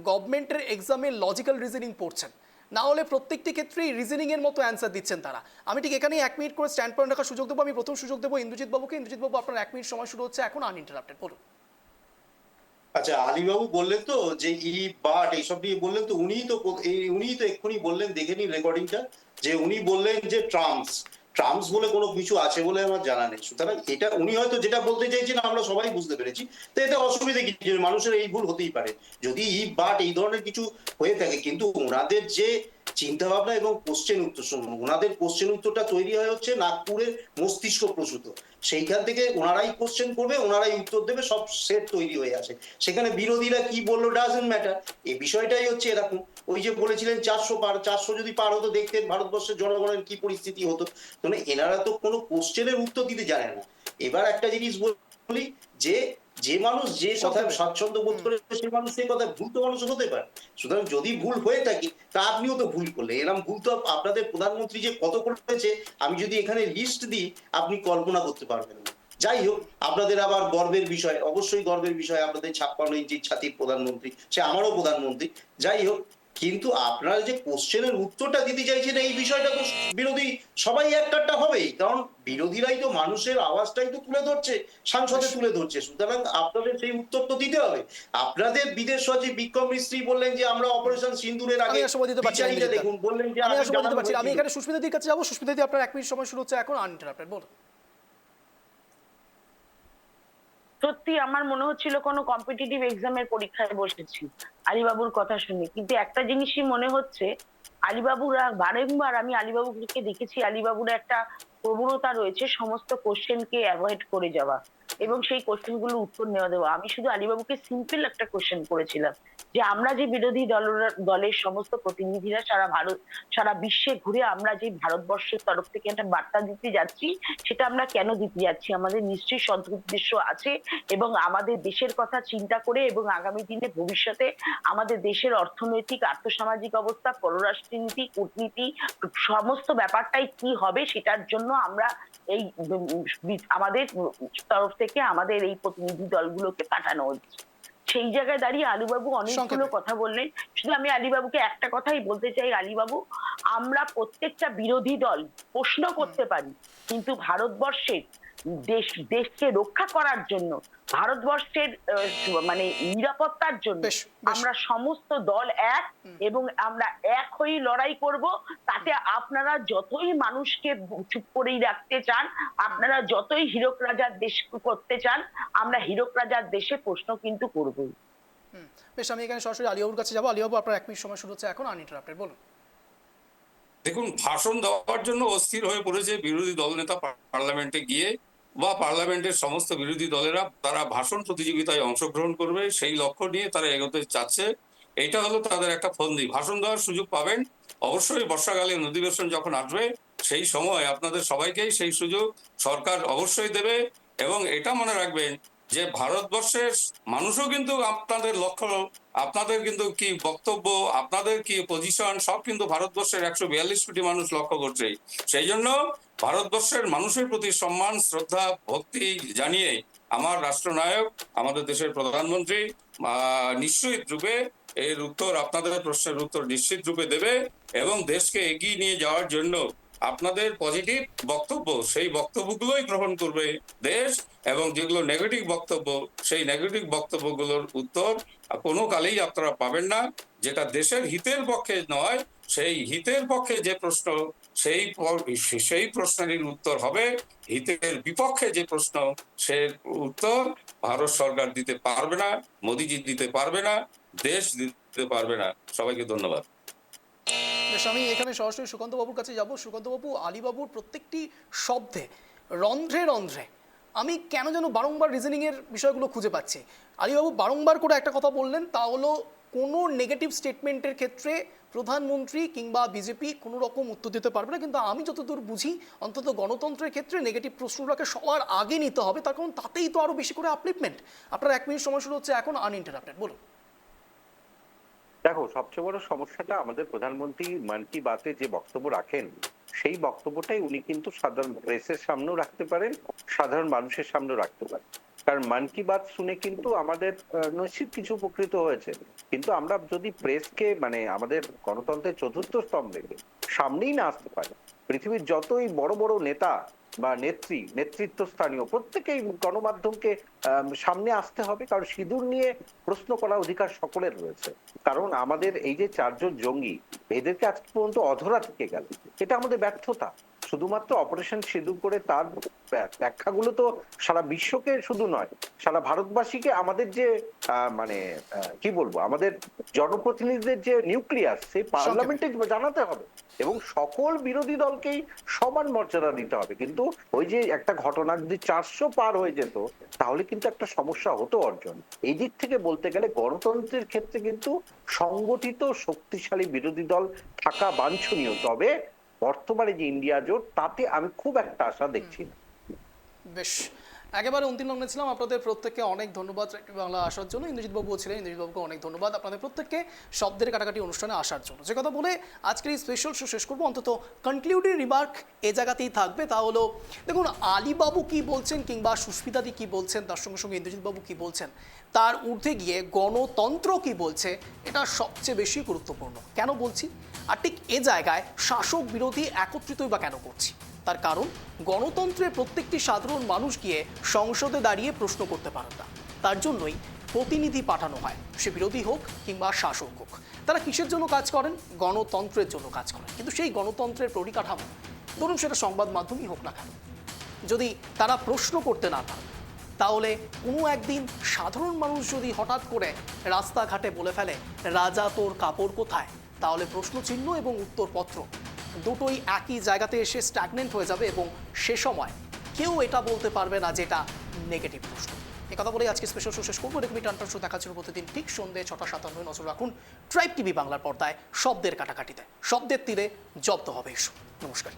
গভর্নমেন্টের এক্সামে লজিক্যাল রিজনিং পড়ছেন, না হলে প্রত্যেকটি ক্ষেত্রেই রিজনিং এর মতো অ্যান্সার দিচ্ছেন তারা। আমি ঠিক এখানেই 1 মিনিট করে স্ট্যান্ড পয়েন্ট রাখার সুযোগ দেবো। আমি প্রথম সুযোগ দেবো ইন্দ্রজিৎ বাবুকে। ইন্দ্রজিৎ বাবু, আপনার 1 মিনিট সময় শুরু হচ্ছে এখন, আনইন্টারাপ্টেড, বলুন। আচ্ছা, আলীবাবু বললেন তো যে বাট এইসব নিয়ে বললেন তো, উনিই তো এক্ষুনি বললেন, দেখে নিন রেকর্ডিংটা, যে উনি বললেন যে ট্রাম্পস বলে কোনো কিছু আছে বলে আমার জানা নেই। সুতরাং এটা উনি হয়তো যেটা বলতে চাইছেন আমরা সবাই বুঝতে পেরেছি। তো এতে অসুবিধা কি, যে মানুষের এই ভুল হতেই পারে যদি বাট এই ধরনের কিছু হয়ে থাকে, কিন্তু ওনাদের যে চিন্তা ভাবনা এবং কোশ্চেন উত্তর, শুনুন ওনাদের কোশ্চেন উত্তরটা তৈরি হয় হচ্ছে নাগপুরের মস্তিষ্ক প্রসূত, সেইখান থেকে ওনারাই কোশ্চেন করবে, ওনারাই উত্তর দেবে, সব সেট তৈরি হয়ে আছে। সেখানে বিরোধীরা কি বললো ডাজন্ট ম্যাটার। এই বিষয়টাই হচ্ছে এরকম। ওই যে বলেছিলেন 400 যদি পার হতো দেখতেন ভারতবর্ষের জনগণের কি পরিস্থিতি হতো। মানে এনারা তো কোনো কোশ্চেনের উত্তর দিতে জানে না। এবার একটা জিনিস বলি, যে যে মানুষ যে কথায় স্বাচ্ছন্দ্য বোধ করে সেই মানুষ সেই কথায় ভুল তো মানুষ হতে পারে। সুতরাং যদি ভুল হয়ে থাকে তা আপনিও তো ভুল করলে, এরকম ভুল তো আপনাদের প্রধানমন্ত্রী যে কত করেছে আমি যদি এখানে লিস্ট দিই আপনি কল্পনা করতে পারবেন না। যাই হোক, আপনাদের আবার গর্বের বিষয়, অবশ্যই গর্বের বিষয়, আপনাদের 56 ইঞ্চির ছাতির প্রধানমন্ত্রী, সে আমারও প্রধানমন্ত্রী। যাই হোক, কিন্তু আপনারা যে কোশ্চেনের উত্তরটা দিতে চাইছেন এই বিষয়টা তো বিরোধী সবাই একটা হবেই, কারণ বিরোধীরাই তো মানুষের আওয়াজটাই তো তুলে ধরছে, সংসদে তুলে ধরছে। সুতরাং আপনাদের সেই উত্তর তো দিতে হবে। আপনাদের বিদেশ সচিব বিক্রম মিস্ত্রি বললেন যে আমরা অপারেশন সিন্দুরের আগে বিচারিতা দেখুন, বললেন যে আমি এখানে সুস্মিতাদির কাছে যাবো। সুস্মিতাদি, আপনার 1 মিনিট সময় শুরু হচ্ছে এখন, আনইন্টারাপ্টেড বলুন। সত্যি আমার মনে হচ্ছিল কোনো কম্পিটিটিভ এক্সামের পরীক্ষায় বসেছি আলীবাবুর কথা শুনে, কিন্তু একটা জিনিসই মনে হচ্ছে, আলীবাবুরা বারংবার আমি আলীবাবুকে দেখেছি, আলীবাবুর একটা প্রবণতা রয়েছে সমস্ত কোশ্চেনকে অ্যাভয়েড করে যাওয়া এবং সেই কোশ্চেন গুলোর উত্তর নেওয়া দেওয়া। আমি শুধু আলীবাবুকে সিম্পল একটা কোশ্চেন করেছিলাম যে আমরা যে বিরোধী দলের সমস্ত প্রতিনিধিরা সারা বিশ্বে ঘুরে আমরা যে ভারতবর্ষের তরফ থেকে একটা বার্তা দিতে যাচ্ছি, সেটা আমরা কেন দিতে যাচ্ছি? আমাদের নিশ্চয়ই সৎ উদ্দেশ্য আছে এবং আমাদের দেশের কথা চিন্তা করে এবং আগামী দিনে ভবিষ্যতে আমাদের দেশের অর্থনৈতিক আর্থসামাজিক অবস্থা, পররাষ্ট্রনীতি, কূটনীতি, সমস্ত ব্যাপারটাই কি হবে সেটার জন্য আমরা এই আমাদের তরফ থেকে আমাদের এই প্রতিনিধি দলগুলোকে পাঠানো হচ্ছে। সেই জায়গায় দাঁড়িয়ে আলীবাবু অনেকগুলো কথা বললেন। শুধু আমি আলীবাবুকে একটা কথাই বলতে চাই, আলীবাবু, আমরা প্রত্যেকটা বিরোধী দল প্রশ্ন করতে পারি, কিন্তু ভারতবর্ষের দেশকে রক্ষা করার জন্য, ভারতবর্ষের মানে নিরাপত্তার জন্য আমরা সমস্ত দল এক এবং আমরা এক হয়ে লড়াই করব। তাতে আপনারা যতই মানুষকে চুপ করেই রাখতে চান, আপনারা যতই হীরক রাজার দেশ করতে চান, আমরা হীরক রাজার দেশে প্রশ্ন কিন্তু করবই। বেশ, আমি এখানে সরাসরি আলীবাবুর কাছে যাবো। আলীবাবু, আপনার 1 মিনিট সময় শুরু হচ্ছে এখন, আনইন্টারাপ্টেড বলুন। দেখুন, ভাষণ দেওয়ার জন্য অস্থির হয়ে পড়েছে বিরোধী দলনেতা পার্লামেন্টে গিয়ে, বা পার্লামেন্টের সমস্ত বিরোধী দলেরা তারা ভাষণ প্রতিযোগিতায় অংশগ্রহণ করবে সেই লক্ষ্য নিয়ে তারা এগোতে চাচ্ছে। এটা হলো তাদের একটা ফন্দি। ভাষণ দেওয়ার সুযোগ পাবেন অবশ্যই বর্ষাকালীন অধিবেশন যখন আসবে, সেই সময় আপনাদের সবাইকেই সেই সুযোগ সরকার অবশ্যই দেবে। এবং এটা মনে রাখবেন যে ভারতবর্ষের মানুষও কিন্তু আপনাদের লক্ষ্য, আপনাদের কিন্তু কি বক্তব্য, আপনাদের কি পজিশন, সব কিন্তু ভারতবর্ষের 142 কোটি মানুষ লক্ষ্য করছে। সেই জন্য ভারতবর্ষের মানুষের প্রতি সম্মান, শ্রদ্ধা, ভক্তি জানিয়ে আমার রাষ্ট্রনায়ক, আমাদের দেশের প্রধানমন্ত্রী নিশ্চিত রূপে এর উত্তর, আপনাদের প্রশ্নের উত্তর নিশ্চিত রূপে দেবে এবং দেশকে এগিয়ে নিয়ে যাওয়ার জন্য আপনাদের পজিটিভ বক্তব্য, সেই বক্তব্যগুলোই গ্রহণ করবে দেশ, এবং যেগুলো নেগেটিভ বক্তব্য, সেই নেগেটিভ বক্তব্যগুলোর উত্তর কোনো কালেই আপনারা পাবেন না। যেটা দেশের হিতের পক্ষে নয়, সেই হিতের পক্ষে যে প্রশ্ন, সেই প্রশ্নের উত্তর হবে। হিতের বিপক্ষে যে প্রশ্ন, সে উত্তর ভারত সরকার দিতে পারবে না, মোদিজি দিতে পারবে না, দেশ দিতে পারবে না। সবাইকে ধন্যবাদ। বেশ, আমি এখানে সরাসরি সুকান্ত বাবুর কাছে যাব। সুকান্ত বাবু, আলীবাবুর প্রত্যেকটি শব্দে, রন্ধ্রে রন্ধ্রে আমি কেন যেন বারংবার রিজনিংয়ের বিষয়গুলো খুঁজে পাচ্ছি। আলীবাবু বারংবার করে একটা কথা বললেন, তা হলো কোনো নেগেটিভ স্টেটমেন্টের ক্ষেত্রে প্রধানমন্ত্রী কিংবা বিজেপি কোনো রকম উত্তর দিতে পারবে না। কিন্তু আমি যতদূর বুঝি, অন্তত গণতন্ত্রের ক্ষেত্রে নেগেটিভ প্রশ্নটাকে সবার আগে নিতে হবে, তার কারণ তাতেই তো আরও বেশি করে আপলিফমেন্ট। আপনার 1 মিনিট সময় শুরু হচ্ছে এখন, আনইন্টারাপ্টেড বলুন। দেখো, সবচেয়ে বড় সমস্যাটা আমাদের প্রধানমন্ত্রী মন কি বাতে যে বক্তব্য রাখেন, সেই বক্তব্যটাই উনি কিন্তু সাধারণ প্রেসের সামনেও রাখতে পারেন, সাধারণ মানুষের সামনেও রাখতে পারেন। কারণ মন কি বাত শুনে কিন্তু আমাদের নিশ্চিত কিছু উপকৃত হয়েছে, কিন্তু আমরা যদি প্রেসকে মানে আমাদের গণতন্ত্রের চতুর্থ স্তম্ভে সামনেই না আসতে পারে, পৃথিবীর যতই বড় বড় নেতা বা নেতৃত্ব স্থানীয় প্রত্যেকেই গণমাধ্যমকে সামনে আসতে হবে, কারণ সিঁদুর নিয়ে প্রশ্ন করার অধিকার সকলের রয়েছে। কারণ আমাদের এই যে 4 জন জঙ্গি, এদেরকে আজ পর্যন্ত অধরা থেকে গেল, এটা আমাদের ব্যর্থতা। শুধুমাত্র অপারেশন সিঁদুর করে তার ব্যাখ্যাগুলো তো সারা বিশ্বকে শুধু নয়, সারা ভারতবাসীকে আমাদের যে মানে কি বলবো, আমাদের জনপ্রতিনিধিদের যে নিউক্লিয়াস, সেই পার্লামেন্টে জানাতে হবে এবং সকল বিরোধী দলকেই সমান মর্যাদা দিতে হবে। কিন্তু ওই যে একটা ঘটনা যদি 400 পার হয়ে যেত তাহলে কিন্তু একটা সমস্যা হতো অর্জন। এই দিক থেকে বলতে গেলে গণতন্ত্রের ক্ষেত্রে কিন্তু সংগঠিত শক্তিশালী বিরোধী দল থাকা বাঞ্ছনীয়, তবে বর্তমানে যে ইন্ডিয়া জোট তাতে আমি খুব একটা আশা দেখছি না। বেশ, একেবারে অন্তিম লগ্নে ছিলাম। আপনাদের প্রত্যেককে অনেক ধন্যবাদ বাংলা আসার জন্য। ইন্দ্রজিৎ বাবুও ছিলেন, ইন্দ্রজিৎ বাবুকে অনেক ধন্যবাদ আপনাদের প্রত্যেককে শব্দের কাটাকাটি অনুষ্ঠানে আসার জন্য। যে কথা বলে আজকের এই স্পেশাল শো শেষ করবো, অন্তত কনক্লুডিং রিমার্ক এ জায়গাতেই থাকবে। তা হলো, দেখুন আলীবাবু কি বলছেন কিংবা সুস্মিতাদি কি বলছেন, তার সঙ্গে সঙ্গে ইন্দ্রজিৎ বাবু কি বলছেন, তার ঊর্ধ্বে গিয়ে গণতন্ত্র কি বলছে, এটা সবচেয়ে বেশি গুরুত্বপূর্ণ। কেন বলছি, আর ঠিক এ জায়গায় শাসক বিরোধী একত্রিতই বা কেন করছি, তার কারণ গণতন্ত্রে প্রত্যেকটি সাধারণ মানুষ গিয়ে সংসদে দাঁড়িয়ে প্রশ্ন করতে পারেন না। তার জন্যই প্রতিনিধি পাঠানো হয়, সে বিরোধী হোক কিংবা শাসক হোক। তারা কিসের জন্য কাজ করেন? গণতন্ত্রের জন্য কাজ করেন। কিন্তু সেই গণতন্ত্রের পরিকাঠামো, ধরুন সেটা সংবাদ মাধ্যমই হোক না কেন, যদি তারা প্রশ্ন করতে না পারে, তাহলে কোনো একদিন সাধারণ মানুষ যদি হঠাৎ করে রাস্তাঘাটে বলে ফেলে রাজা তোর কাপড় কোথায়, তাহলে প্রশ্নচিহ্ন এবং উত্তরপত্র দুটোই একই জায়গাতে এসে স্ট্যাগনেন্ট হয়ে যাবে এবং সে সময় কেউ এটা বলতে পারবে না যেটা নেগেটিভ প্রশ্ন। এ কথা বলেই আজকে স্পেশাল শো শেষ করবো। এরকমই টান শো দেখার জন্য প্রতিদিন ঠিক সন্ধ্যে 6:57 নজর রাখুন ট্রাইব টিভি বাংলার পর্দায়। শব্দের কাটাকাটিতে শব্দের তীরে জব্দ হবে ইস্যু। নমস্কার।